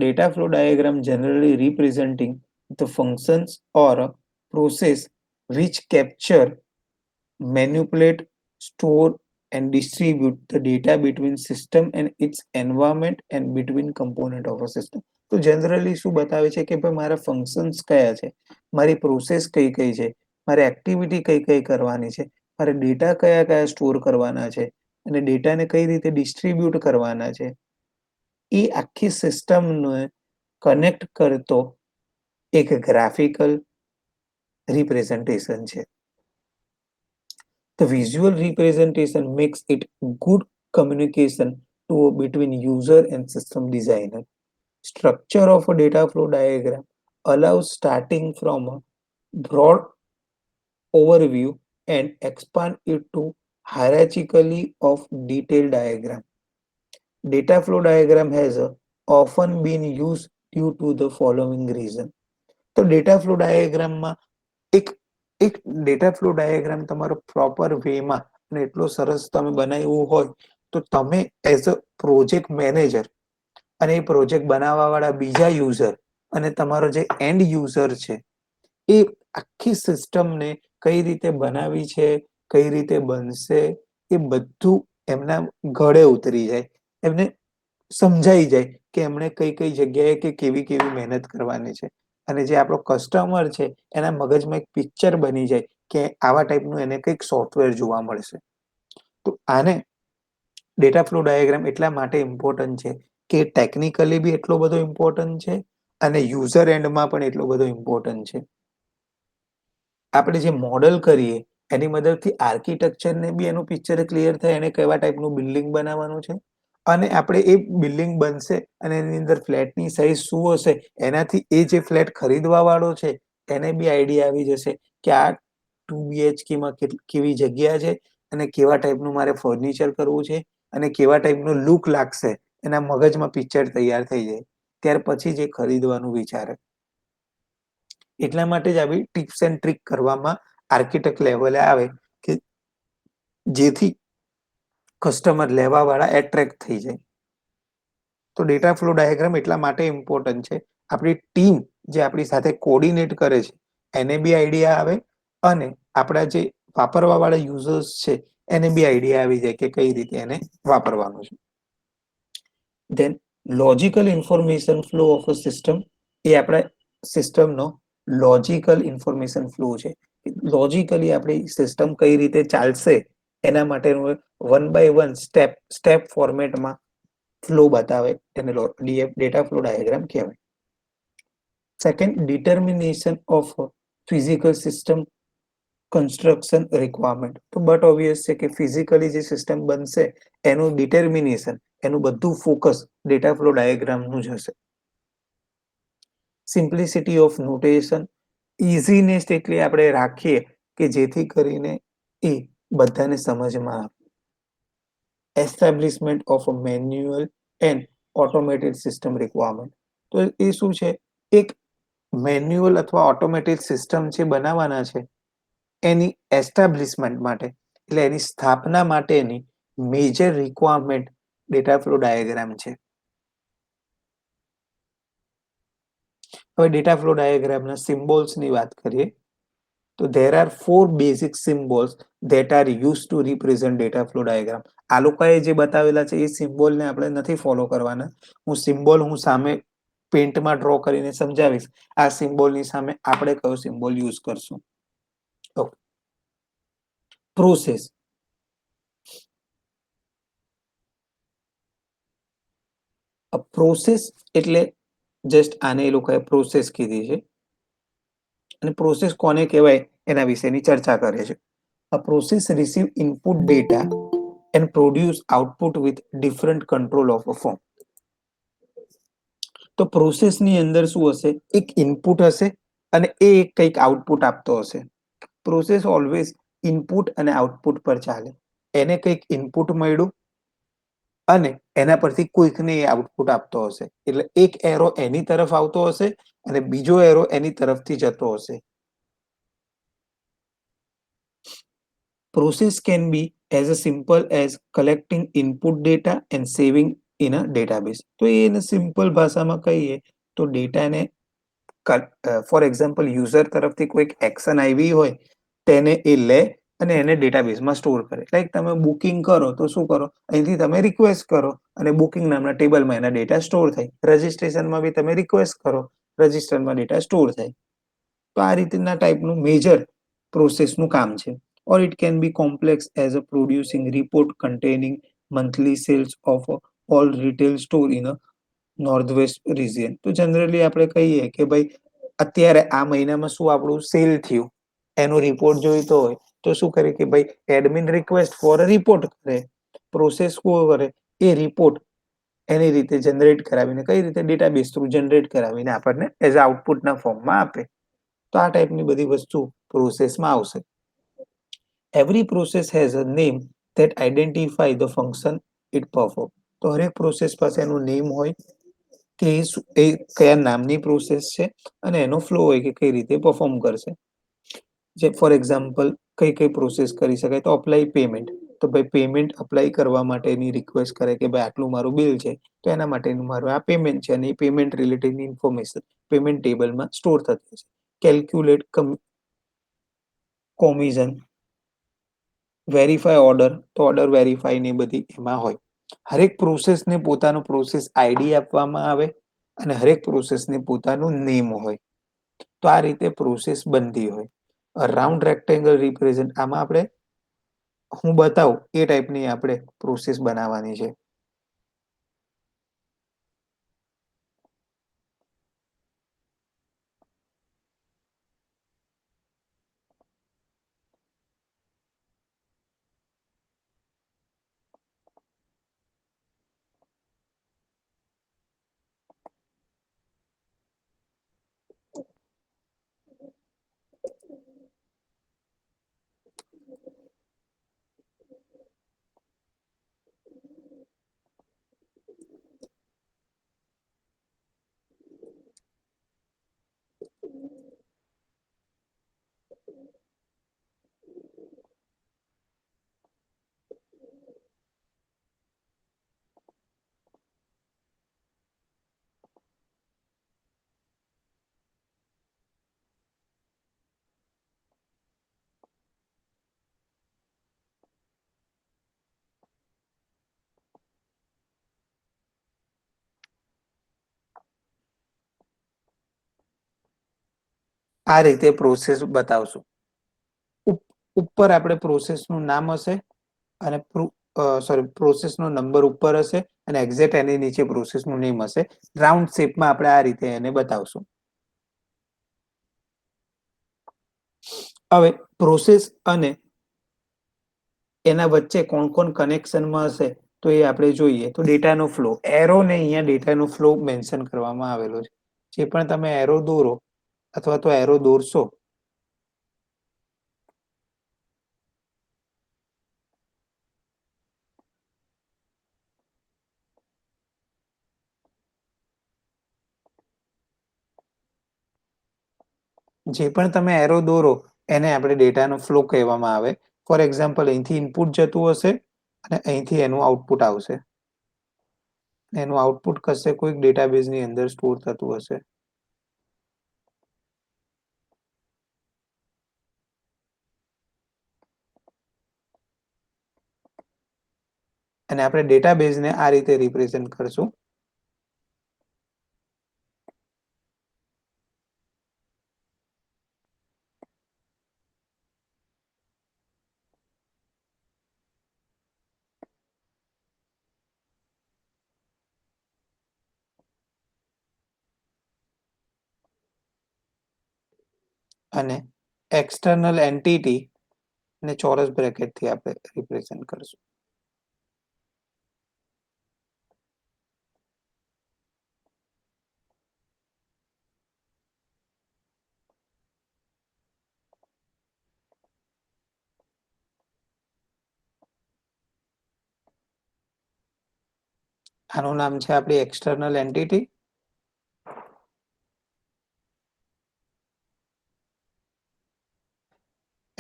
data flow diagram generally representing the functions or process which capture, manipulate, store and distribute the data between system and its environment and between component of a system. તો generally શું બતાવે છે કે ભાઈ મારા functions કયા છે, મારી પ્રોસેસ કઈ કઈ છે, મારે એક્ટિવિટી કઈ કઈ કરવાની છે, મારે ડેટા કયા કયા સ્ટોર કરવાના છે અને ડેટાને કઈ રીતે ડિસ્ટ્રીબ્યુટ કરવાના છે, એ આખી સિસ્ટમને કનેક્ટ કરતો એક ગ્રાફિકલ રિપ્રેઝન્ટેશન છે. The visual representation makes it good communication between user and system designer. Structure of a data flow diagram allows starting from a broad overview and expand it to hierarchically of detailed diagram. Data flow diagram has often been used due to the following reason. તો data flow ડાયાગ્રામમાં એક data flow diagram તમારો proper વેમાં અને એટલો સરસ તમે બનાવ્યું હોય તો તમે એઝ અ પ્રોજેક્ટ મેનેજર અને એ પ્રોજેક્ટ બનાવવાવાળા બીજા યુઝર અને તમારો જે એન્ડ યુઝર છે એ આખી સિસ્ટમને કઈ રીતે બનાવી છે, કઈ રીતે બનશે, એ બધું એમના ગળે ઉતરી જાય, એમને સમજાઈ જાય કે એમણે કઈ કઈ જગ્યાએ કે કેવી કેવી મહેનત કરવાની છે અને જે આપણો કસ્ટમર છે એના મગજમાં એક પિક્ચર બની જાય કે આવા ટાઈપનું એને કંઈક સોફ્ટવેર જોવા મળશે. તો આને ડેટા ફ્લો ડાયાગ્રામ એટલા માટે ઇમ્પોર્ટન્ટ છે કે ટેકનિકલી બી એટલો બધો ઇમ્પોર્ટન્ટ છે અને યુઝર એન્ડમાં પણ એટલો બધો ઇમ્પોર્ટન્ટ છે. આપણે જે મોડલ કરીએ એની મદદથી આર્કિટેક્ચરને બી એનું પિક્ચર ક્લિયર થાય, એને કેવા ટાઈપનું બિલ્ડિંગ બનાવવાનું છે અને આપણે એ બિલ્ડિંગ બનશે અને એની અંદર ફ્લેટની સાઇઝ શું હશે એનાથી એ જે ફ્લેટ ખરીદવા વાળો છે એને બી આઈડિયા આવી જશે કે આ 2 BHK માં કેવી જગ્યા છે અને કેવા ટાઈપનું મારે ફર્નિચર કરવું છે અને કેવા ટાઈપનું લુક લાગશે, એના મગજમાં પિક્ચર તૈયાર થઈ જાય, ત્યાર પછી જ એ ખરીદવાનું વિચારે. એટલા માટે જ આવી ટિપ્સ એન્ડ ટ્રિક કરવામાં આર્કિટેક્ટ લેવલે આવે કે જેથી કસ્ટમર લેવા વાળા એટ્રેક્ટ થઈ જાય. તો ડેટા ફ્લો ડાયાગ્રામ એટલા માટે ઇમ્પોર્ટન્ટ છે, આપણી ટીમ જે આપણી સાથે કોર્ડિનેટ કરે છે એને બી આઈડિયા આવે અને આપણા જે વાપરવા વાળા યુઝર્સ છે એને બી આઈડિયા આવી જાય કે કઈ રીતે એને વાપરવાનું છે. Then logical information flow of a system, એ આપણા સિસ્ટમનો લોજિકલ ઇન્ફોર્મેશન ફ્લો છે. લોજિકલી આપણી સિસ્ટમ કઈ રીતે ચાલશે એના માટેનું 1 by 1 સ્ટેપ ફોર્મેટમાં ફ્લો બતાવે એને ડેટા ફ્લો ડાયાગ્રામ કહેવાય. Second, determination of physical system construction requirement. તો બટ ઓબ્વિયસ છે કે ફિઝિકલી જે સિસ્ટમ બનશે એનું ડિટર્મિનેશન, એનું બધું ફોકસ ડેટા ફ્લો ડાયાગ્રામનું જ હશે. સિમ્પ્લિસિટી ઓફ નોટેશન, ઇઝીનેસ એટલે આપણે રાખીએ કે જેથી કરીને એ બધાને સમજમાં આવે. Establishment of a manual and automated system requirement. તો એ શું છે? એક મેન્યુઅલ અથવા ઓટોમેટેડ સિસ્ટમ જે બનાવવાના છે એની એસ્ટાબ્લિશમેન્ટ માટે, એટલે એની સ્થાપના માટેની major requirement data flow diagram છે. હવે ડેટા ફ્લો ડાયાગ્રામના સિમ્બોલ્સની વાત કરીએ તો there are 4 basic symbols that are used to represent data flow diagram. આ લોકોએ જે બતાવેલા છે એ સિમ્બોલને આપણે નથી ફોલો કરવાના. હું સામે પેન્ટમાં ડ્રો કરીને સમજાવીશ. આ સિમ્બોલની સામે આપણે કયો સિમ્બોલ યુઝ કરશું. ઓકે. પ્રોસેસ. પ્રોસેસ એટલે જસ્ટ આને એ લોકોએ પ્રોસેસ કીધી છે અને પ્રોસેસ કોને કહેવાય એના વિશેની ચર્ચા કરે છે. A process receive input data and produce output with different control of a form. તો પ્રોસેસની અંદર શું હશે? એક ઇનપુટ હશે અને એ કંઈક આઉટપુટ આપતો હશે. પ્રોસેસ ઓલવેઝ ઇનપુટ અને આઉટપુટ પર ચાલે. એને કંઈક ઇનપુટ મળ્યું અને એના પરથી કોઈકને એ આઉટપુટ આપતો હશે. એટલે એક એરો એની તરફ આવતો હશે અને બીજો એરો એની તરફથી જતો હશે. Process can be as simple as collecting input data and saving in a database. તો એને સિમ્પલ ભાષામાં કહીએ તો ડેટાને ફોર એક્ઝામ્પલ યુઝર તરફથી કોઈક એક્શન આવી હોય તેને એ લે અને એને ડેટાબેઝમાં સ્ટોર કરે. લાઈક તમે બુકિંગ કરો તો શું કરો? અહીંથી તમે રિક્વેસ્ટ કરો અને બુકિંગ નામના ટેબલમાં એના ડેટા સ્ટોર થાય. રજિસ્ટ્રેશનમાં બી તમે રિક્વેસ્ટ કરો, રજિસ્ટરમાં ડેટા સ્ટોર થાય. તો આ રીતના ટાઈપનું મેજર પ્રોસેસનું કામ છે. Or it can be complex as a producing report containing monthly sales of all retail store in a northwest region. તો જનરલી આપણે કહીએ કે ભાઈ અત્યારે આ મહિનામાં શું આપણું સેલ થયું એનો રિપોર્ટ જોઈતો હોય તો શું કરે કે ભાઈ admin request for a report કરે. પ્રોસેસ શું કરે? એ રિપોર્ટ એની રીતે જનરેટ કરાવીને કઈ રીતે ડેટાબેઝ થ્રુ જનરેટ કરાવીને આપણને એઝ આઉટપુટના ફોર્મમાં આપે. તો આ ટાઈપની બધી વસ્તુ પ્રોસેસમાં આવશે. Every process has a name that identify the function it perform. તો હરેક પ્રોસેસ પાસે એનું નેમ હોય કે એ કયા નામની પ્રોસેસ છે અને એનો ફ્લો હોય કે કઈ રીતે પરફોર્મ કરશે. જે ફોર એક્ઝામ્પલ કઈ પ્રોસેસ કરી શકાય તો અપ્લાય પેમેન્ટ. તો ભાઈ પેમેન્ટ અપ્લાય કરવા માટેની રિક્વેસ્ટ કરે કે ભાઈ આટલું મારું બિલ છે તો એના માટેનું મારું આ પેમેન્ટ છે અને એ પેમેન્ટ રિલેટેડની ઇન્ફોર્મેશન પેમેન્ટ ટેબલમાં સ્ટોર થતી છે. કેલ્ક્યુલેટ કોમિઝન, વેરીફાઈ ઓર્ડર, તો ઓર્ડર વેરીફાઈ ને બધી એમાં હોય. હરેક પ્રોસેસને પોતાનો પ્રોસેસ આઈડી આપવામાં આવે અને હરેક પ્રોસેસને પોતાનું નેમ હોય. તો આ રીતે પ્રોસેસ બનતી હોય. રાઉન્ડ રેક્ટેંગલ રિપ્રેઝન્ટ, આમાં આપણે હું બતાવું એ ટાઈપની આપણે પ્રોસેસ બનાવવાની છે. આ રીતે પ્રોસેસ બતાવશું. ઉપર આપણે પ્રોસેસનું નામ હશે અને પ્રોસેસનો નંબર ઉપર હશે અને એક્ઝેક્ટ એની નીચે પ્રોસેસનું નેમ હશે. રાઉન્ડ શેપમાં આપણે આ રીતે એને બતાવશું. હવે પ્રોસેસ અને એના વચ્ચે કોણ કોણ કનેક્શનમાં હશે તો એ આપણે જોઈએ. તો ડેટાનો ફ્લો, એરો ને અહીંયા ડેટાનો ફ્લો મેન્શન કરવામાં આવેલો છે. જે પણ તમે એરો દોરો અથવા તો એરો દોરશો જે પણ તમે એરો દોરો એને આપણે ડેટાનો ફ્લો કહેવામાં આવે. ફોર એક્ઝામ્પલ, અહીંથી ઇનપુટ જતું હશે અને અહીંથી એનું આઉટપુટ આવશે. એનું આઉટપુટ કશે કોઈક ડેટાબેઝની અંદર સ્ટોર થતું હશે. અને આપણે ડેટાબેઝને આ રીતે રિપ્રેઝેન્ટ કરશું. અને એક્સટર્નલ એન્ટિટી ને ચોરસ બ્રેકેટથી આપણે રિપ્રેઝેન્ટ કરશું. આનું નામ છે આપણી એક્સટર્નલ એન્ટિટી.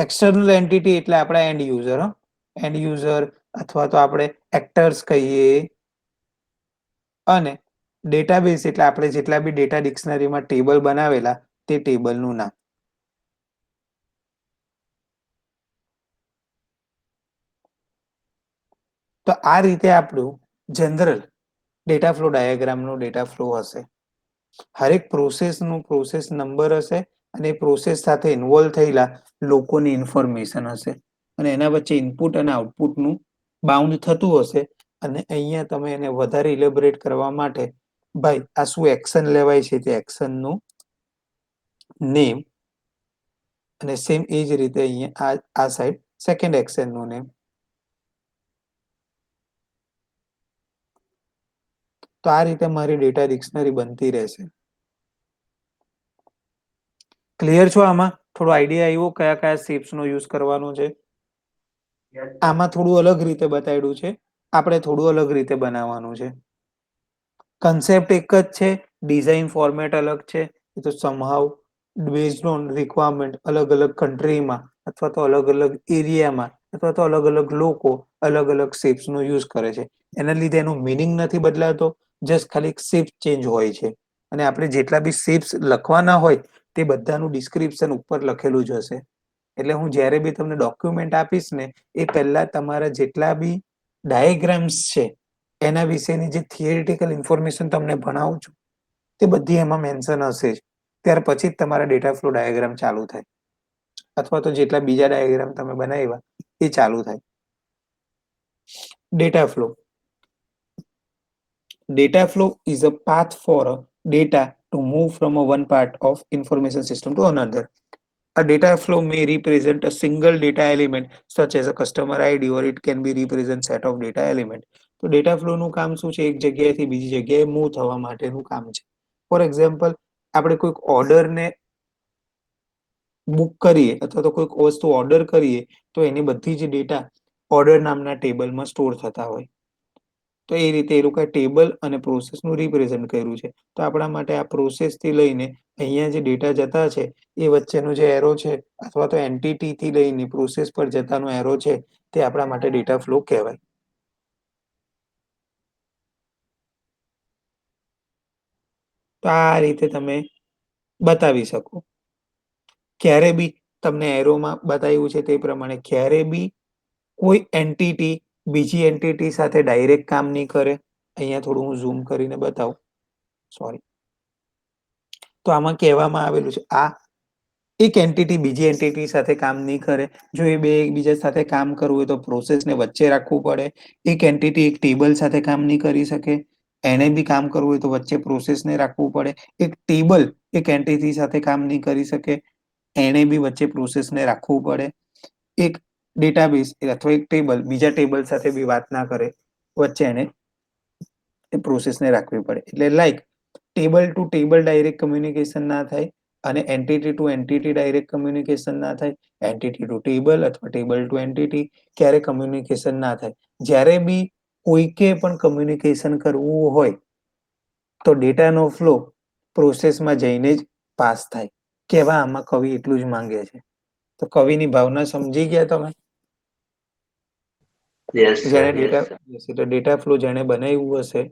એક્સટર્નલ એન્ટિટી એટલે આપણા એન્ડ યુઝર. એન્ડ યુઝર અથવા તો આપણે એક્ટર્સ કહીએ. અને ડેટાબેઝ એટલે આપણે જેટલા બી ડેટા ડિક્શનરીમાં ટેબલ બનાવેલા તે ટેબલનું નામ. તો આ રીતે આપણું જનરલ ડેટા ફ્લો ડાયાગ્રામનો ડેટા ફ્લો હશે. હરેક પ્રોસેસનું પ્રોસેસ નંબર હશે અને પ્રોસેસ સાથે ઇન્વોલ્વ થયેલા લોકોની ઇન્ફોર્મેશન હશે. અને એના વચ્ચે ઇનપુટ અને આઉટપુટનું બાઉન્ડ થતું હશે. અને અહીંયા તમે એને વધારે ઇલેબોરેટ કરવા માટે ભાઈ આ શું એક્શન લેવાય છે તે એક્શનનું નેમ અને સેમ એ જ રીતે અહીંયા આ સાઈડ સેકન્ડ એક્શનનું નેમ. તો આ રીતે મારી ડેટા ડિક્શનરી બનતી રહેશે. ક્લિયર છો? આમાં થોડો આઈડિયા આવ્યો કયા કયા શેપ્સનો યુઝ કરવાનો છે? આમાં થોડું અલગ રીતે બતાવ્યું છે, આપણે થોડું અલગ રીતે બનાવવાનું છે. કન્સેપ્ટ એક જ છે, ડિઝાઇન ફોર્મેટ અલગ છે. એ તો સમહાવ બેઝડ ઓન રિક્વાયરમેન્ટ અલગ અલગ કન્ટ્રીમાં અથવા તો અલગ અલગ એરિયામાં અથવા તો અલગ અલગ લોકો અલગ અલગ શેપ્સનો યુઝ કરે છે. એના લીધે એનો મિનિંગ નથી બદલાતો, જસ્ટ ખાલી શેપ ચેન્જ હોય છે. અને આપણે જેટલા બી શેપ્સ લખવાના હોય તે બધાનું ડિસ્ક્રિપ્શન ઉપર લખેલું જ હશે. એટલે હું જ્યારે બી તમને ડોક્યુમેન્ટ આપીશ ને એ પહેલા તમારા જેટલા બી ડાયાગ્રામ્સ છે એના વિશેની જે થિયરિટિકલ ઇન્ફોર્મેશન તમને ભણાવું છું તે બધી એમાં મેન્શન હશે જ. ત્યાર પછી જ તમારા ડેટા ફ્લો ડાયાગ્રામ ચાલુ થાય અથવા તો જેટલા બીજા ડાયાગ્રામ તમે બનાવ્યા એ ચાલુ થાય. Data flow. Data flow is a path for a data to move from a one part of information system to another. A data flow may represent a single data element such as a customer ID or it can be represent set of data element. તો data ફ્લોનું કામ શું છે? એક જગ્યાએથી બીજી જગ્યાએ move થવા માટેનું કામ છે. ફોર એક્ઝામ્પલ, આપણે કોઈક ઓર્ડરને બુક કરીએ અથવા તો કોઈક વસ્તુ ઓર્ડર કરીએ તો એની બધી જ ડેટા ઓર્ડર નામના ટેબલમાં સ્ટોર થતા હોય. તો એ રીતે એ લોકોએ ટેબલ અને પ્રોસેસનું રિપ્રેઝન્ટ કર્યું છે. તો આપણા માટે આ પ્રોસેસથી લઈને અહીંયા જે ડેટા જતા છે એ વચ્ચેનો જે એરો છે અથવા તો એન્ટિટીથી લઈને પ્રોસેસ પર જતાનો એરો છે તે આપણા માટે ડેટા ફ્લો કહેવાય. તો આ રીતે તમે બતાવી શકો. ક્યારે બી તમને એરોમાં બતાવ્યું છે તે પ્રમાણે ક્યારે બી કોઈ એન્ટિટી બીજી એન્ટિટી સાથે ડાયરેક્ટ કામ નહીં કરે. અહીંયા થોડું હું ઝૂમ કરીને બતાવું. સોરી. તો આમાં કહેવામાં આવેલું છે આ એક એન્ટિટી બીજી એન્ટિટી સાથે કામ નહીં કરે. જો એ બે એકબીજા સાથે કામ કરવું હોય તો પ્રોસેસને વચ્ચે રાખવું પડે. એક એન્ટિટી એક ટેબલ સાથે કામ નહીં કરી શકે. એને બી કામ કરવું હોય તો વચ્ચે પ્રોસેસને રાખવું પડે. એક ટેબલ એક એન્ટિટી સાથે કામ નહીં કરી શકે. એને બી વચ્ચે પ્રોસેસને રાખવું પડે. એક ડેટાબેઝ અથવા એક ટેબલ બીજા ટેબલ સાથે બી વાત ના કરે, વચ્ચે એને એ પ્રોસેસને રાખવી પડે. એટલે like table to table direct communication ના થાય, અને entity to entity direct communication ના થાય, એન્ટિટી ટુ ટેબલ અથવા ટેબલ ટુ એન્ટિટી ક્યારે કમ્યુનિકેશન ના થાય. જ્યારે બી કોઈકે પણ કમ્યુનિકેશન કરવું હોય તો ડેટાનો ફ્લો પ્રોસેસમાં જઈને જ પાસ થાય. કેવા આમાં કવિ એટલું જ માંગે છે. તો કવિની ભાવના સમજી ગયા તમે? યસ જેને sir, yes sir. Data flow જેને બનાવ્યું હશે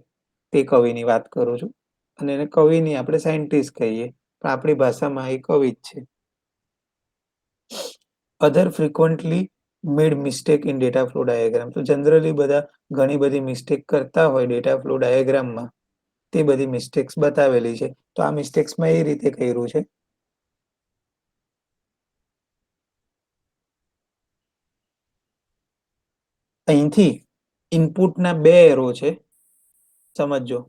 તે કવિની વાત કરું છું. અને એને કવિ નહીં, આપણે સાયન્ટિસ્ટ કહીએ, પણ આપણી ભાષામાં એ કવિ જ છે. Other frequently made mistake in data flow diagram. તો જનરલી બધા ઘણી બધી મિસ્ટેક કરતા હોય ડેટા ફ્લો ડાયાગ્રામમાં. તે બધી મિસ્ટેક્સ બતાવેલી છે. તો આ મિસ્ટેક્સમાં એ રીતે કર્યું છે. અહીંથી ઇનપુટના બે એરો છે, સમજો.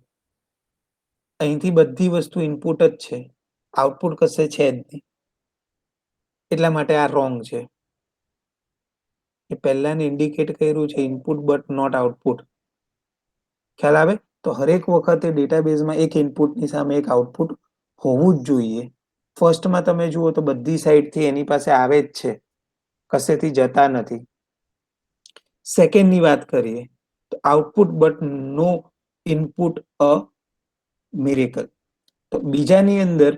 અહીંથી બધી વસ્તુ ઇનપુટ જ છે, આઉટપુટ કશે છે જ નહીં. એટલા માટે આ રોંગ છે. એ પહેલાને ઇન્ડિકેટ કર્યું છે ઇનપુટ બટ નોટ આઉટપુટ. ખ્યાલ આવે? તો હરેક વખતે ડેટાબેઝમાં એક ઇનપુટની સામે એક આઉટપુટ હોવું જ જોઈએ. ફર્સ્ટમાં તમે જુઓ તો બધી સાઈડથી એની પાસે આવે જ છે, કશેથી જતા નથી. સેકન્ડની વાત કરીએ તો output but no input a miracle. તો બીજાની અંદર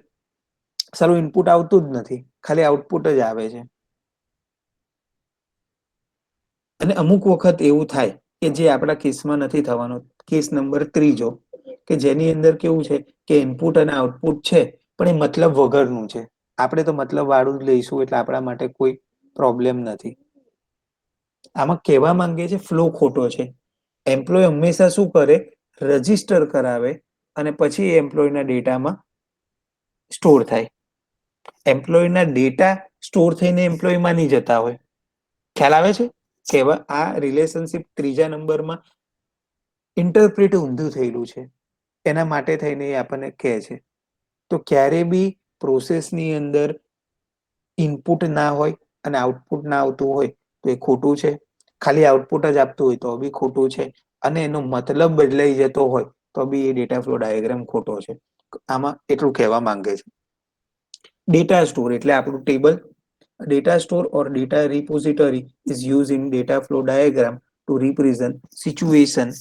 સારું ઇનપુટ આવતું જ નથી, ખાલી આઉટપુટ જ આવે છે. અને અમુક વખત એવું થાય કે જે આપણા કેસમાં નથી થવાનો. કેસ નંબર 3 કે જેની અંદર કેવું છે કે ઇનપુટ અને આઉટપુટ છે, પણ એ મતલબ વગરનું છે. આપણે તો મતલબ વાળું જ લઈશું, એટલે આપણા માટે કોઈ પ્રોબ્લેમ નથી. આમાં કહેવા માંગે છે ફ્લો ખોટો છે. એમ્પ્લોય હંમેશા શું કરે? રજીસ્ટર કરાવે અને પછી એમ્પ્લોયના ડેટામાં સ્ટોર થાય. એમ્પ્લોયના ડેટા સ્ટોર થઈને એમ્પ્લોયમાં નહીં જતા હોય. ખ્યાલ આવે છે? કેવા આ રિલેશનશિપ 3જા નંબરમાં ઇન્ટરપ્રિટ ઊંધું થયેલું છે. એના માટે થઈને એ આપણને કહે છે. તો ક્યારે બી પ્રોસેસની અંદર ઇનપુટ ના હોય અને આઉટપુટ ના આવતું હોય તો એ ખોટું છે. ખાલી આઉટપુટ જ આપતું હોય તો બી ખોટું છે. અને એનો મતલબ બદલાઈ જતો હોય તો બી એ ડેટા ફ્લો ડાયાગ્રામ ખોટો છે. આમાં એટલું કહેવા માંગે છે. ડેટા સ્ટોર એટલે આપણું table. Data store or data repository is used in data flow diagram to represent situation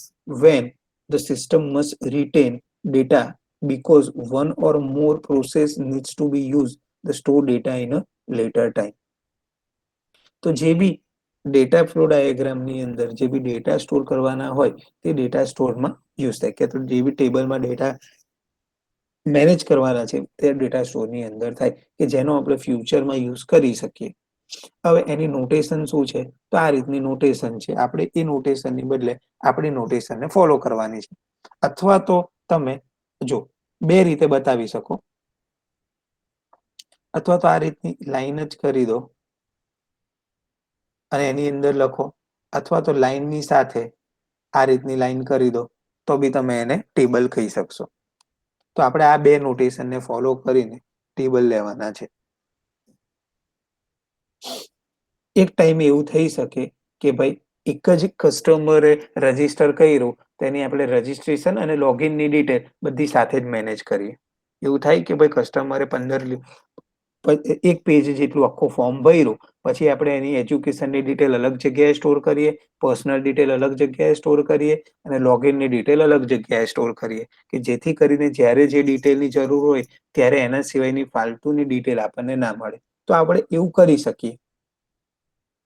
when the system must retain data because one or more process needs to be used the store data in a later time. તો જે બી data flow ડાયાગ્રામની અંદર જે બી data store કરવાના હોય તે data સ્ટોરમાં use થાય. કે જે બી ટેબલમાં ડેટા મેનેજ કરવાના છે તે ડેટા સ્ટોરની અંદર થાય, કે જેનો આપણે ફ્યુચરમાં યુઝ કરી શકીએ. હવે એની નોટેશન શું છે? તો આ રીતની નોટેશન છે. આપણે એ નોટેશનની બદલે આપણી નોટેશનને ફોલો કરવાની છે. અથવા તો તમે જો બે રીતે બતાવી શકો. અથવા તો આ રીતની લાઈન જ કરી દો અને એની અંદર લખો, અથવા તો લાઈનની સાથે આ રીતની લાઈન કરી દો તો બી તમે એને ટેબલ કહી શકશો. તો આપણે આ બે નોટેશનને ફોલો કરીને ટેબલ લેવાના છે. એક ટાઈમ એવું થઈ શકે કે ભાઈ એક જ કસ્ટમરે રજીસ્ટર કર્યું, તેની આપણે રજીસ્ટ્રેશન અને લોગિનની ડિટેલ બધી સાથે જ મેનેજ કરીએ. એવું થાય કે ભાઈ કસ્ટમરે 15 એક પેજ જેટલું આખું ફોર્મ ભર્યું, પછી આપણે એની એજ્યુકેશનની ડિટેલ અલગ જગ્યાએ સ્ટોર કરીએ, પર્સનલ ડિટેલ અલગ જગ્યાએ સ્ટોર કરીએ અને લોગિનની ડિટેલ અલગ જગ્યાએ સ્ટોર કરીએ, કે જેથી કરીને જ્યારે જે ડિટેલની જરૂર હોય ત્યારે એના સિવાયની ફાલતુની ડિટેલ આપણને ના મળે. તો આપણે એવું કરી શકીએ.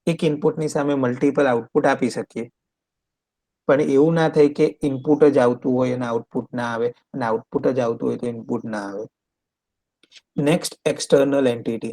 એક ઇનપુટની સામે મલ્ટિપલ આઉટપુટ આપી શકીએ. પણ એવું ના થાય કે ઇનપુટ જ આવતું હોય અને આઉટપુટ ના આવે, અને આઉટપુટ જ આવતું હોય તો ઇનપુટ ના આવે. Next, external entity.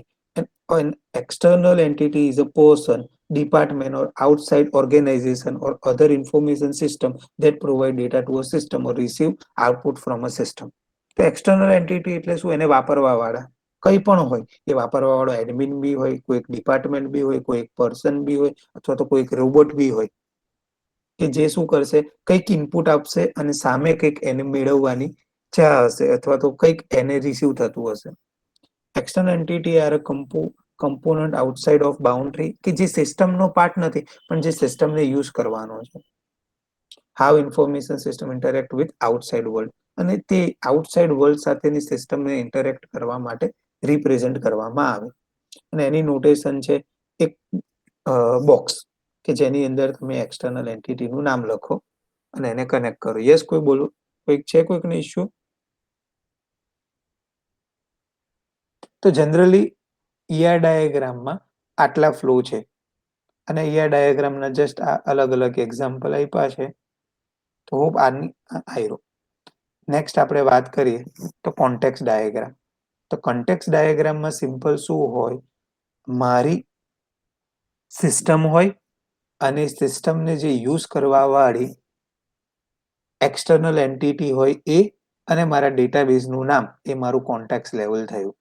An external entity is a person, department or outside organization or other information system that provide data to a system or receive output from a system. તો external entity એટલે શું? એને વાપરવા વાળા કંઈ પણ હોય. એ વાપરવા વાળો એડમિન બી હોય, કોઈ ડિપાર્ટમેન્ટ બી હોય, કોઈ પર્સન બી હોય, અથવા તો કોઈ રોબોટ બી હોય, કે જે શું કરશે? કંઈક ઇનપુટ આપશે અને સામે કંઈક એને મેળવવાની ઈચ્છા હશે, અથવા તો કંઈક એને રિસીવ થતું હશે. External entity are a component outside of boundary કે જે સિસ્ટમનો પાર્ટ નથી પણ જે સિસ્ટમને યુઝ કરવાનો છે. How information system interact with outside world, અને તે આઉટસાઇડ વર્લ્ડ સાથેની સિસ્ટમને ઇન્ટરેક્ટ કરવા માટે રિપ્રેઝેન્ટ કરવામાં આવે. અને એની નોટેશન છે એક બોક્સ કે જેની અંદર તમે એક્સટર્નલ એન્ટિટીનું નામ લખો અને એને કનેક્ટ કરો. યસ, કોઈ બોલો, કોઈક છે કોઈકને ઇશ્યુ? તો જનરલી ER ડાયાગ્રામમાં આટલા ફ્લો છે અને ER ડાયાગ્રામના જસ્ટ આ અલગ અલગ એક્ઝામ્પલ આપ્યા છે. તો હોપ આની આયરો. નેક્સ્ટ આપણે વાત કરીએ તો કોન્ટેક્સ ડાયાગ્રામ. તો કોન્ટેક્સ ડાયાગ્રામમાં સિમ્પલ શું હોય, મારી સિસ્ટમ હોય અને સિસ્ટમને જે યુઝ કરવા વાળી એક્સટર્નલ એન્ટિટી હોય એ, અને મારા ડેટાબેઝનું નામ એ મારું કોન્ટેક્સ લેવલ થયું.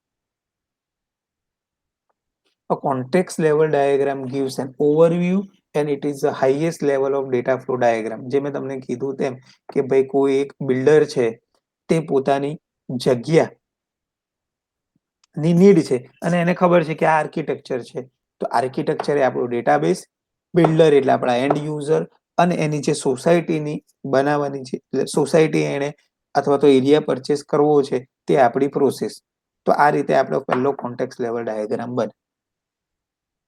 A context level diagram gives an overview and it is the highest level of data flow diagram. જે મેં તમને કીધું તેમ કે ભાઈ કોઈ એક બિલ્ડર છે તે પોતાની જગ્યા ની નીડ છે અને એને ખબર છે કે આ આર્કિટેક્ચર છે, તો આર્કિટેક્ચર એ આપણું ડેટાબેઝ, બિલ્ડર એટલે આપણા એન્ડ યુઝર, અને એની જે સોસાયટીની બનાવવાની છે, સોસાયટી એને અથવા તો એરિયા પરચેસ કરવો છે તે આપણી પ્રોસેસ. તો આ રીતે આપણો પહેલો કોન્ટેક્સ લેવલ ડાયાગ્રામ બને.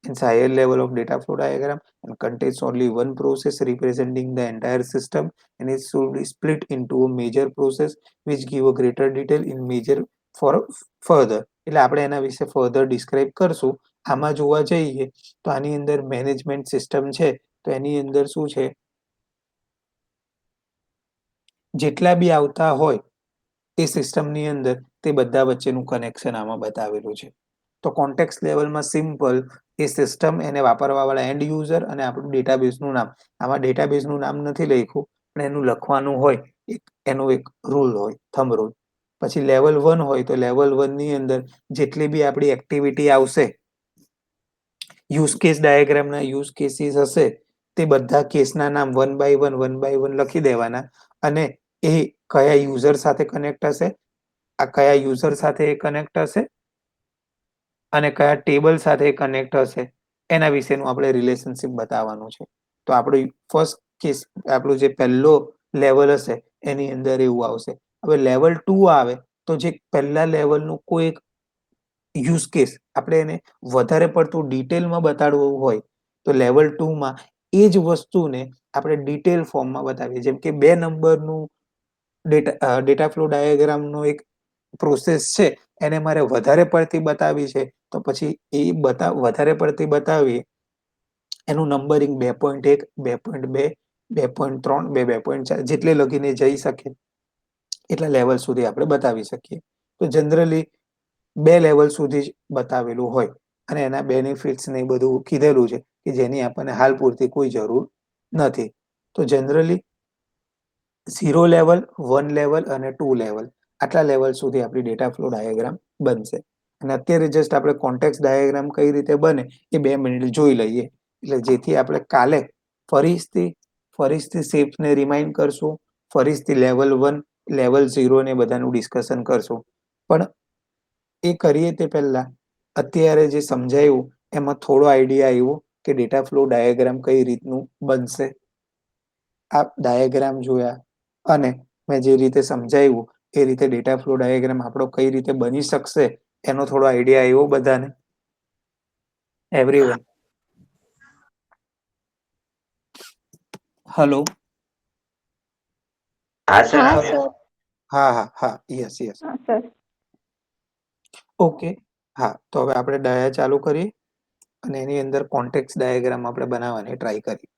It's a higher level of data flow diagram and contains only one process representing the entire system, and it should be split into a major process which give a greater detail in major for further. એટલે આપણે એના વિશે further describe કરશું. આમાં જોવા જઈએ તો આની અંદર મેનેજમેન્ટ સિસ્ટમ છે, તો એની અંદર શું છે, જેટલા બી આવતા હોય એ સિસ્ટમની અંદર તે બધા વચ્ચેનું કનેક્શન આમાં બતાવેલું છે. તો કોન્ટેક્સ લેવલમાં સિમ્પલ એ સિસ્ટમ, એને વાપરવા વાળા એન્ડ યુઝર અને આપણું ડેટાબેઝનું નામ. આમાં ડેટાબેઝનું નામ નથી લખ્યું પણ એનું લખવાનું હોય, એનો એક રૂલ હોય, થંબ રૂલ. પછી લેવલ 1 હોય તો લેવલ 1 ની અંદર જેટલી બી આપણી એક્ટિવિટી આવશે, યુઝ કેસ ડાયાગ્રામના યુઝ કેસીસ હશે, તે બધા કેસના નામ વન બાય વન લખી દેવાના અને એ કયા યુઝર સાથે કનેક્ટ હશે, આ કયા યુઝર સાથે એ કનેક્ટ હશે અને કયા ટેબલ સાથે કનેક્ટ હશે, એના વિશેનું આપણે રિલેશનશિપ બતાવવાનું છે. તો આપણું ફર્સ્ટ કેસ, આપણું જે પહેલો લેવલ હશે એની અંદર એવું આવશે. હવે લેવલ 2 આવે તો જે પહેલા લેવલનું કોઈ એક યુઝ કેસ આપણે એને વધારે પડતું ડિટેલમાં બતાડવું હોય તો લેવલ 2 માં એ જ વસ્તુને આપણે ડિટેલ ફોર્મમાં બતાવીએ. જેમ કે 2 નંબરનું ડેટા ફ્લો ડાયાગ્રામનો એક પ્રોસેસ છે, એને મારે વધારે પડતી બતાવી છે, તો પછી એ વધારે પડતી બતાવી એનું નંબરિંગ 2.1, 2.2, 2.3, 2.4 જેટલે લગીને જઈ શકે એટલા લેવલ સુધી આપણે બતાવી શકીએ. તો જનરલી 2 લેવલ સુધી જ બતાવેલું હોય અને એના બેનિફિટ્સ ને એ બધું કીધેલું છે કે જેની આપણને હાલ પૂરતી કોઈ જરૂર નથી. તો જનરલી 0 લેવલ, 1 લેવલ અને 2 લેવલ, આટલા લેવલ સુધી આપણી ડેટા ફ્લો ડાયાગ્રામ બનશે. અને અત્યારે જસ્ટ આપણે કોન્ટેક્સ ડાયાગ્રામ કઈ રીતે બને એ 2 મિનિટ જોઈ લઈએ, એટલે જેથી આપણે કાલે ફરીથી શેપ્સને રિમાઇન્ડ કરશું, ફરીથી લેવલ 1, લેવલ 0 ને બધાનું ડિસ્કશન કરશું. પણ એ કરીએ તે પહેલા અત્યારે જે સમજાયું એમાં થોડો આઈડિયા આવ્યો કે ડેટા ફ્લો ડાયાગ્રામ કઈ રીતનું બનશે. આ ડાયાગ્રામ જોયા અને મેં જે રીતે સમજાવ્યું એ રીતે ડેટા ફ્લો ડાયાગ્રામ આપણો કઈ રીતે બની શકશે એનો થોડો આઈડિયા આવ્યો બધાને? એવરીવન? હલો? હા સર. હા, યસ. હા સર. ઓકે, હા, તો હવે આપણે ડાયા ચાલુ કરીએ અને એની અંદર કોન્ટેક્સ ડાયાગ્રામ આપણે બનાવવાની ટ્રાય કરીએ.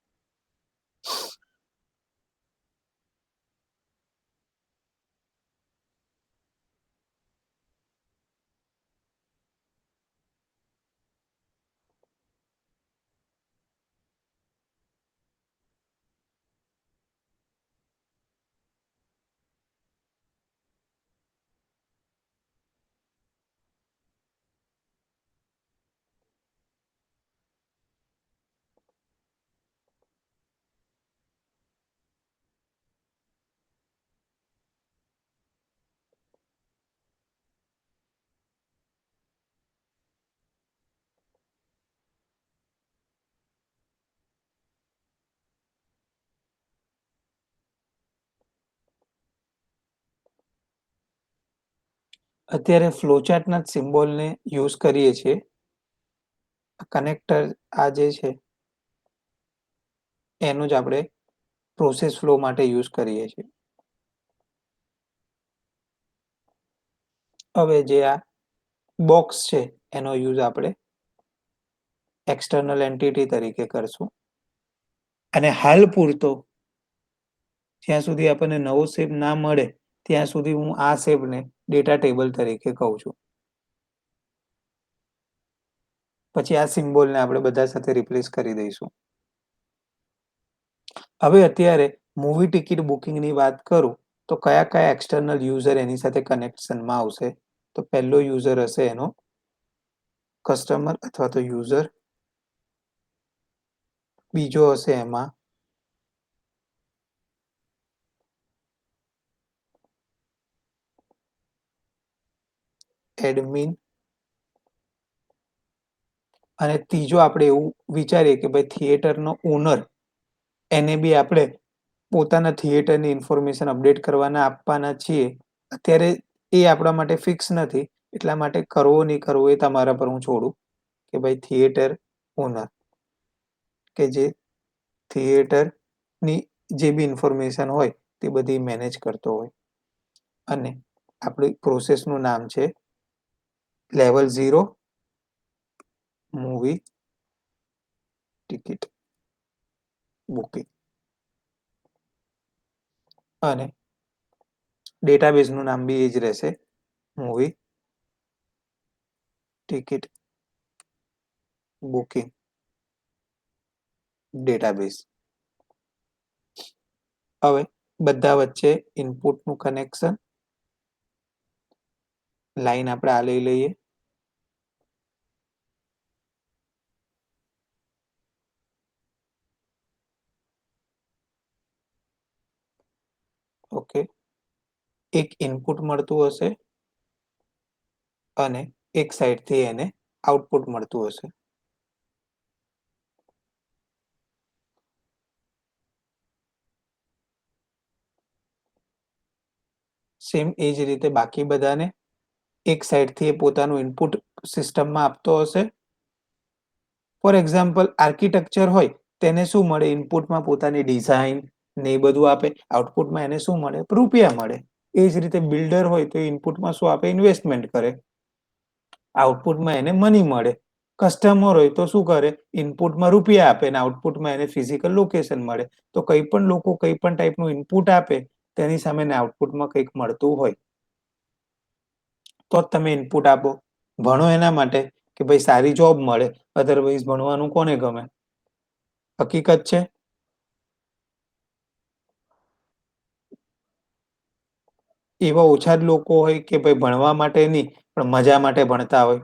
અત્યારે ફ્લોચાર્ટના જ સિમ્બોલને યુઝ કરીએ છીએ. કનેક્ટર આ જે છે એનું જ આપણે પ્રોસેસ ફ્લો માટે યુઝ કરીએ છીએ. હવે જે આ બોક્સ છે એનો યુઝ આપણે એક્સટર્નલ એન્ટિટી તરીકે કરશું. અને હાલ પૂરતો જ્યાં સુધી આપણને નવો શેપ ના મળે ત્યાં સુધી હું આ શેપને ડેટા ટેબલ તરીકે કહું છું. પછી આ સિમ્બોલને આપણે બધા સાથે રિપ્લેસ કરી દઈશું. હવે અત્યારે મૂવી ટિકિટ બુકિંગની વાત કરું તો કયા કયા એક્સટર્નલ યુઝર એની સાથે કનેક્શનમાં આવશે? તો પહેલો યુઝર હશે એનો કસ્ટમર અથવા તો યુઝર. બીજો હશે એમાં એડમિન. અને ત્રીજો આપણે એવું વિચારીએ કે ભાઈ થિયેટરનો ઓનર, એને બી આપણે પોતાના થિયેટરની ઇન્ફોર્મેશન અપડેટ કરવાના આપવાના છીએ. અત્યારે એ આપણા માટે ફિક્સ નથી, એટલા માટે કરવો નહીં કરવો એ તમારા પર હું છોડું કે ભાઈ થિયેટર ઓનર કે જે થિયેટરની જે બી ઇન્ફોર્મેશન હોય તે બધી મેનેજ કરતો હોય. અને આપણી પ્રોસેસનું નામ છે લેવલ 0 મૂવી ટિકિટ બુકિંગ. અને ડેટાબેઝનું નામ બી એ જ રહેશે, મૂવી ટિકિટ બુકિંગ ડેટાબેઝ. હવે બધા વચ્ચે ઇનપુટનું કનેક્શન લાઈન આપણે આ લઈ લઈએ. ઓકે, એક ઇનપુટ મળતું હશે અને એક સાઈડથી એને આઉટપુટ મળતું હશે. સેમ એ જ રીતે બાકી બધાને એક સાઈડથી એ પોતાનું ઇનપુટ સિસ્ટમમાં આપતો હશે. ફોર એક્ઝામ્પલ આર્કિટેક્ચર હોય તેને શું મળે? ઇનપુટમાં પોતાની ડિઝાઇન ને એ બધું આપે, આઉટપુટમાં એને શું મળે? રૂપિયા મળે. એ જ રીતે બિલ્ડર હોય તો ઇનપુટમાં શું આપે? ઇન્વેસ્ટમેન્ટ કરે, આઉટપુટમાં એને મની મળે. કસ્ટમર હોય તો શું કરે? ઇનપુટમાં રૂપિયા આપે ને આઉટપુટમાં એને ફિઝિકલ લોકેશન મળે. તો કંઈ પણ લોકો કંઈ પણ ટાઈપનું ઇનપુટ આપે તેની સામે આઉટપુટમાં કંઈક મળતું હોય તો જ તમે ઇનપુટ આપો. ભણો એના માટે કે ભાઈ સારી જોબ મળે, અધરવાઇઝ ભણવાનું કોને ગમે? હકીકત છે. એવા ઓછા જ લોકો હોય કે ભાઈ ભણવા માટે નહીં પણ મજા માટે ભણતા હોય.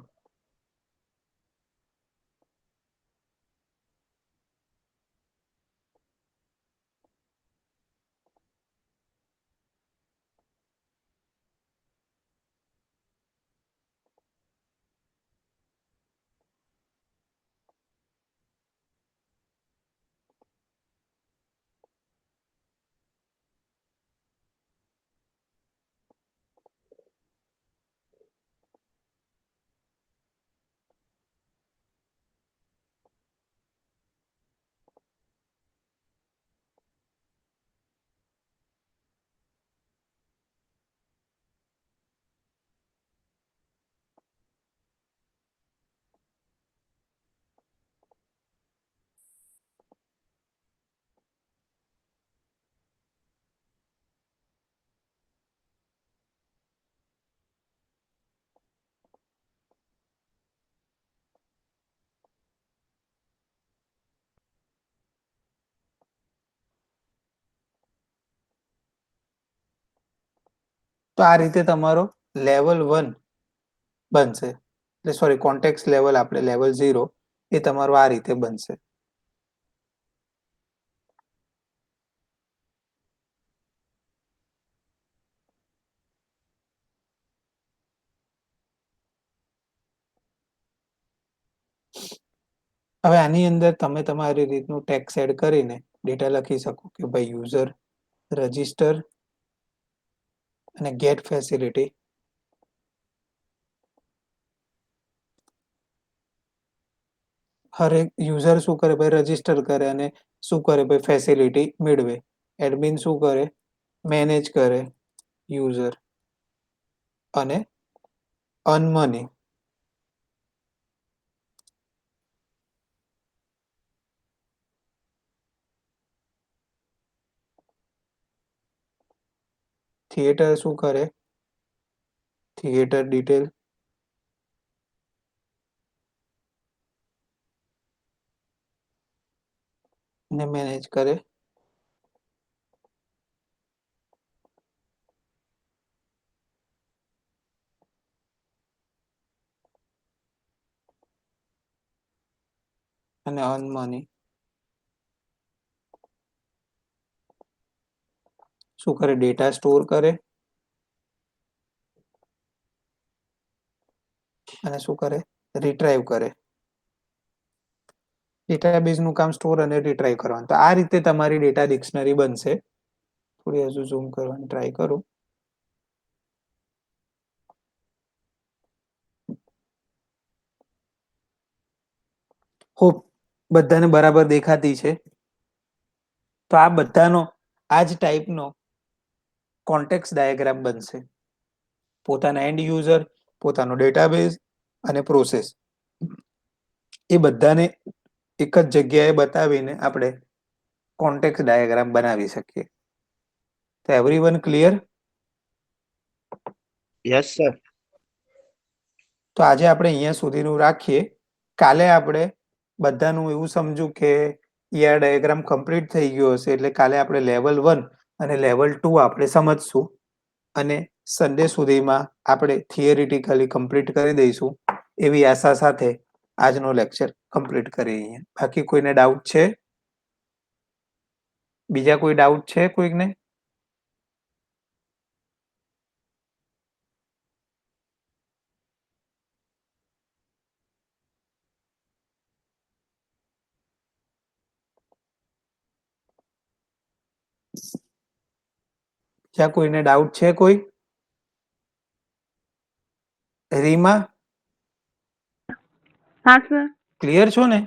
તો આ રીતે તમારો લેવલ 1 બનશે. એટલે સોરી, કોન્ટેક્સ લેવલ આપણે લેવલ 0 એ તમારું આ રીતે બનશે. હવે આની અંદર તમે તમારી રીતનું ટેક્સ એડ કરીને ડેટા લખી શકો કે ભાઈ યુઝર રજિસ્ટર અને ગેટ ફેસિલિટી હરેક યુઝર શું કરે ભાઈ, રજીસ્ટર કરે અને શું કરે ભાઈ, ફેસિલિટી મેળવે. એડમિન શું કરે, મેનેજ કરે યુઝર અને અર્ન મની. થિયેટર શું કરે, થિયેટર ડિટેલ ને મેનેજ કરે અને અર્ન મની. શું કરે, ડેટા સ્ટોર કરે અને શું કરે, રિટ્રાઈવ કરે. ડેટાબેઝનું કામ સ્ટોર અને રિટ્રાઈવ કરવાનું. તો આ રીતે તમારી ડેટા ડિક્શનરી બનશે. થોડી હજુ ઝૂમ કરવાની ટ્રાય કરું. હોપ બધાને બરાબર દેખાતી છે. તો આ બધાનો આ જ ટાઈપનો કોન્ટેક્સ ડાયાગ્રામ બનશે. પોતાના એન્ડ યુઝર, પોતાનો ડેટાબેઝ અને પ્રોસેસ, એ બધાને એક જ જગ્યાએ બતાવીને આપણે કોન્ટેક્સ ડાયાગ્રામ બનાવી શકીએ. તો એવરીવન ક્લિયર? Yes sir. તો આજે આપણે અહીંયા સુધીનું રાખીએ. કાલે આપણે બધાનું એવું સમજુ કે ER ડાયાગ્રામ કમ્પ્લીટ થઈ ગયો હશે, એટલે કાલે આપણે લેવલ 1 અને લેવલ 2 આપણે સમજશું અને સન્ડે સુધીમાં આપણે થિયરિટિકલી કમ્પ્લીટ કરી દઈશું એવી આશા સાથે આજનો લેક્ચર કમ્પ્લીટ કરીએ. બાકી કોઈને ડાઉટ છે? બીજા કોઈ ડાઉટ છે કોઈકને? બીજા કોઈને ડાઉટ છે કોઈ? રીમા, હા સર. ક્લિયર છો ને?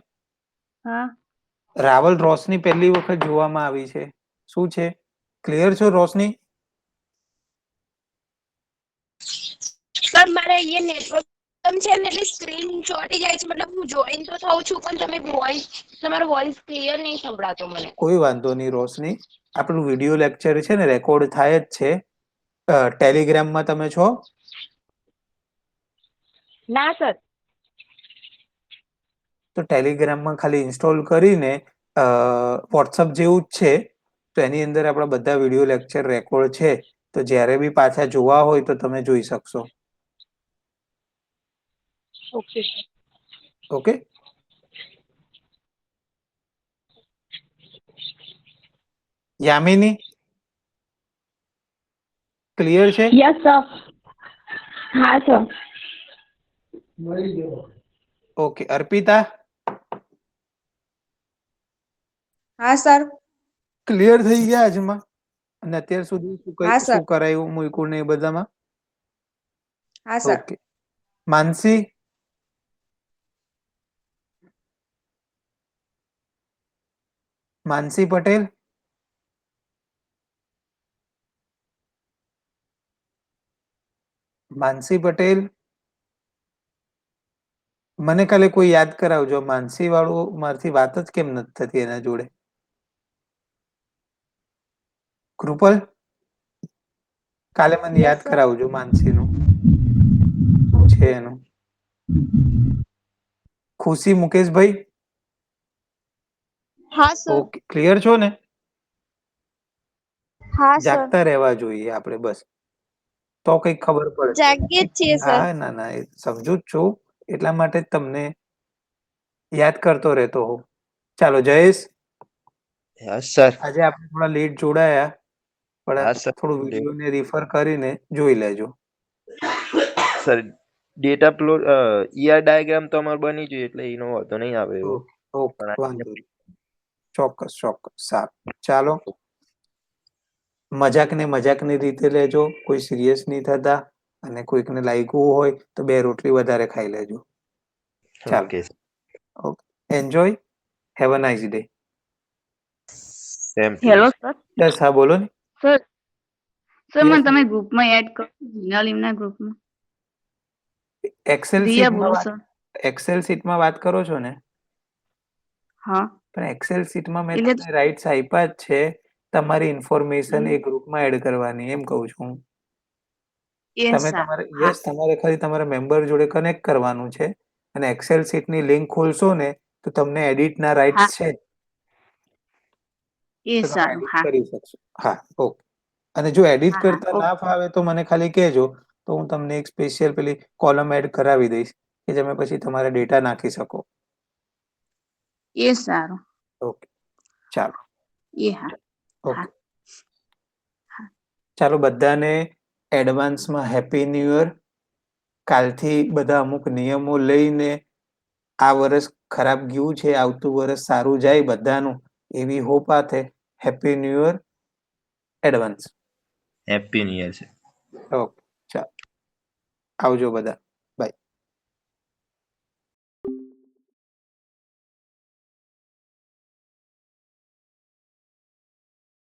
હા. રાવલ રોશની પહેલી વખત જોવામાં આવી છે. શું છે? ક્લિયર છો રોશની? સર મારે અહીંયા નેટવર્ક છે ને એટલે સ્ક્રીન ચોટી જાય છે. મતલબ હું જોઈન તો થાઉં છું પણ તમારો વોઇસ ક્લિયર નહીં સંભળાતો મને. કોઈ વાંધો નહીં રોશની. આપણું વિડીયો લેક્ચર છે ને રેકોર્ડ થાય જ છે. ટેલિગ્રામમાં તમે છો? ના સર. તો ટેલિગ્રામમાં ખાલી ઇન્સ્ટોલ કરીને વોટ્સઅપ જેવું જ છે. તો એની અંદર આપણા બધા વિડીયો લેક્ચર રેકોર્ડ છે. તો જ્યારે બી પાછા જોવા હોય તો તમે જોઈ શકશો. ઓકે. ઓકે. યામિની, ક્લિયર છે? Yes sir. હા સર. ઓકે. અર્પિતા, હા સર. ક્લિયર થઈ ગયા આજમાં? અને અત્યાર સુધી હા સર. શું કરાયું મૂક્યું ને એ બધામાં? હા સર. ઓકે. માનસી, માનસી પટેલ, માનસી પટેલ, મને કાલે કોઈ યાદ કરાવજો. માનસી વાળું મારથી વાત જ કેમ નથી થતી એના જોડે. કૃપલ, કાલે મને યાદ કરાવજો માનસીનું શું છે એનું. ખુશી મુકેશભાઈ, હા સર. ઓકે. ક્લિયર છો ને? હા સર. જાગતા રહેવા જોઈએ આપણે બસ, તો કંઈક ખબર પડશે. જાગીએ જ છીએ સર. હા, ના ના, એ સમજુ જ છું. એટલા માટે જ તમને યાદ કરતો રહેતો હોઉં. ચાલો જયેશ, યસ સર. આજે આપણે થોડા લેટ જોડાયા પણ હા સર. થોડું વિડીયોને રિફર કરીને જોઈ લેજો. Sir data plot ER diagram તો અમારે બની જોઈએ એટલે એનો વાંધો નહીં આવે એવો. ઓકે ઓકે, પણ વાંધો નહીં. ચોક્કસ ચોક્કસ. સારું, ચાલો. મજાકને મજાકની રીતે લેજો, કોઈ સિરિયસ નહીં થતા. અને કોઈકને લાગ્યું હોય તો બે રોટલી વધારે ખાઈ લેજો. ચાલો. Okay. Okay. Enjoy. Have a nice day. Same to hello sir. Yes, હા બોલો ને. સર સર Yes, મને તમે ગ્રુપમાં એડ કરો જીનાલીમના ગ્રુપમાં. એક્સેલ રિયા શીટમાં બોલું વાત સર. એક્સેલ શીટમાં વાત કરો છો ને? હા પણ એક્સેલ શીટમાં મેં એટલે તમને રાઇટ્સ આપ્યા જ છે. તમારી ઇન્ફોર્મેશન હમ, એ ગ્રુપમાં એડ કરવાની, એમ કહું છું. એ તમે સર તમારે હા તમારે ખાલી તમારા મેમ્બર જોડે કનેક્ટ કરવાનું છે અને એક્સેલ શીટની લિંક ખોલશો ને તો તમને એડિટના રાઇટ્સ હા છે એ તો તમે સારું એડિટ હા કરી શકશો. હા, ઓકે. અને જો એડિટ હા હા કરતા ના ઓકે ફાવે તો મને ખાલી કહેજો, તો હું તમને એક સ્પેશિયલ પેલી કોલમ એડ કરાવી દઈશ કે જેમાં પછી તમારે ડેટા નાખી શકો. એ સારું ઓકે, ચાલો. એ હા હા ઓકે, ચાલો બધાને એડવાન્સમાં હેપી ન્યૂ યર. કાલથી બધા અમુક નિયમો લઈને આ વર્ષ ખરાબ ગયું છે, આવતું વર્ષ સારું જાય બધાનું, એવી હોપ હાથે happy new year advance. Happy new year છે. ઓકે, ચાલો. આવજો બધા.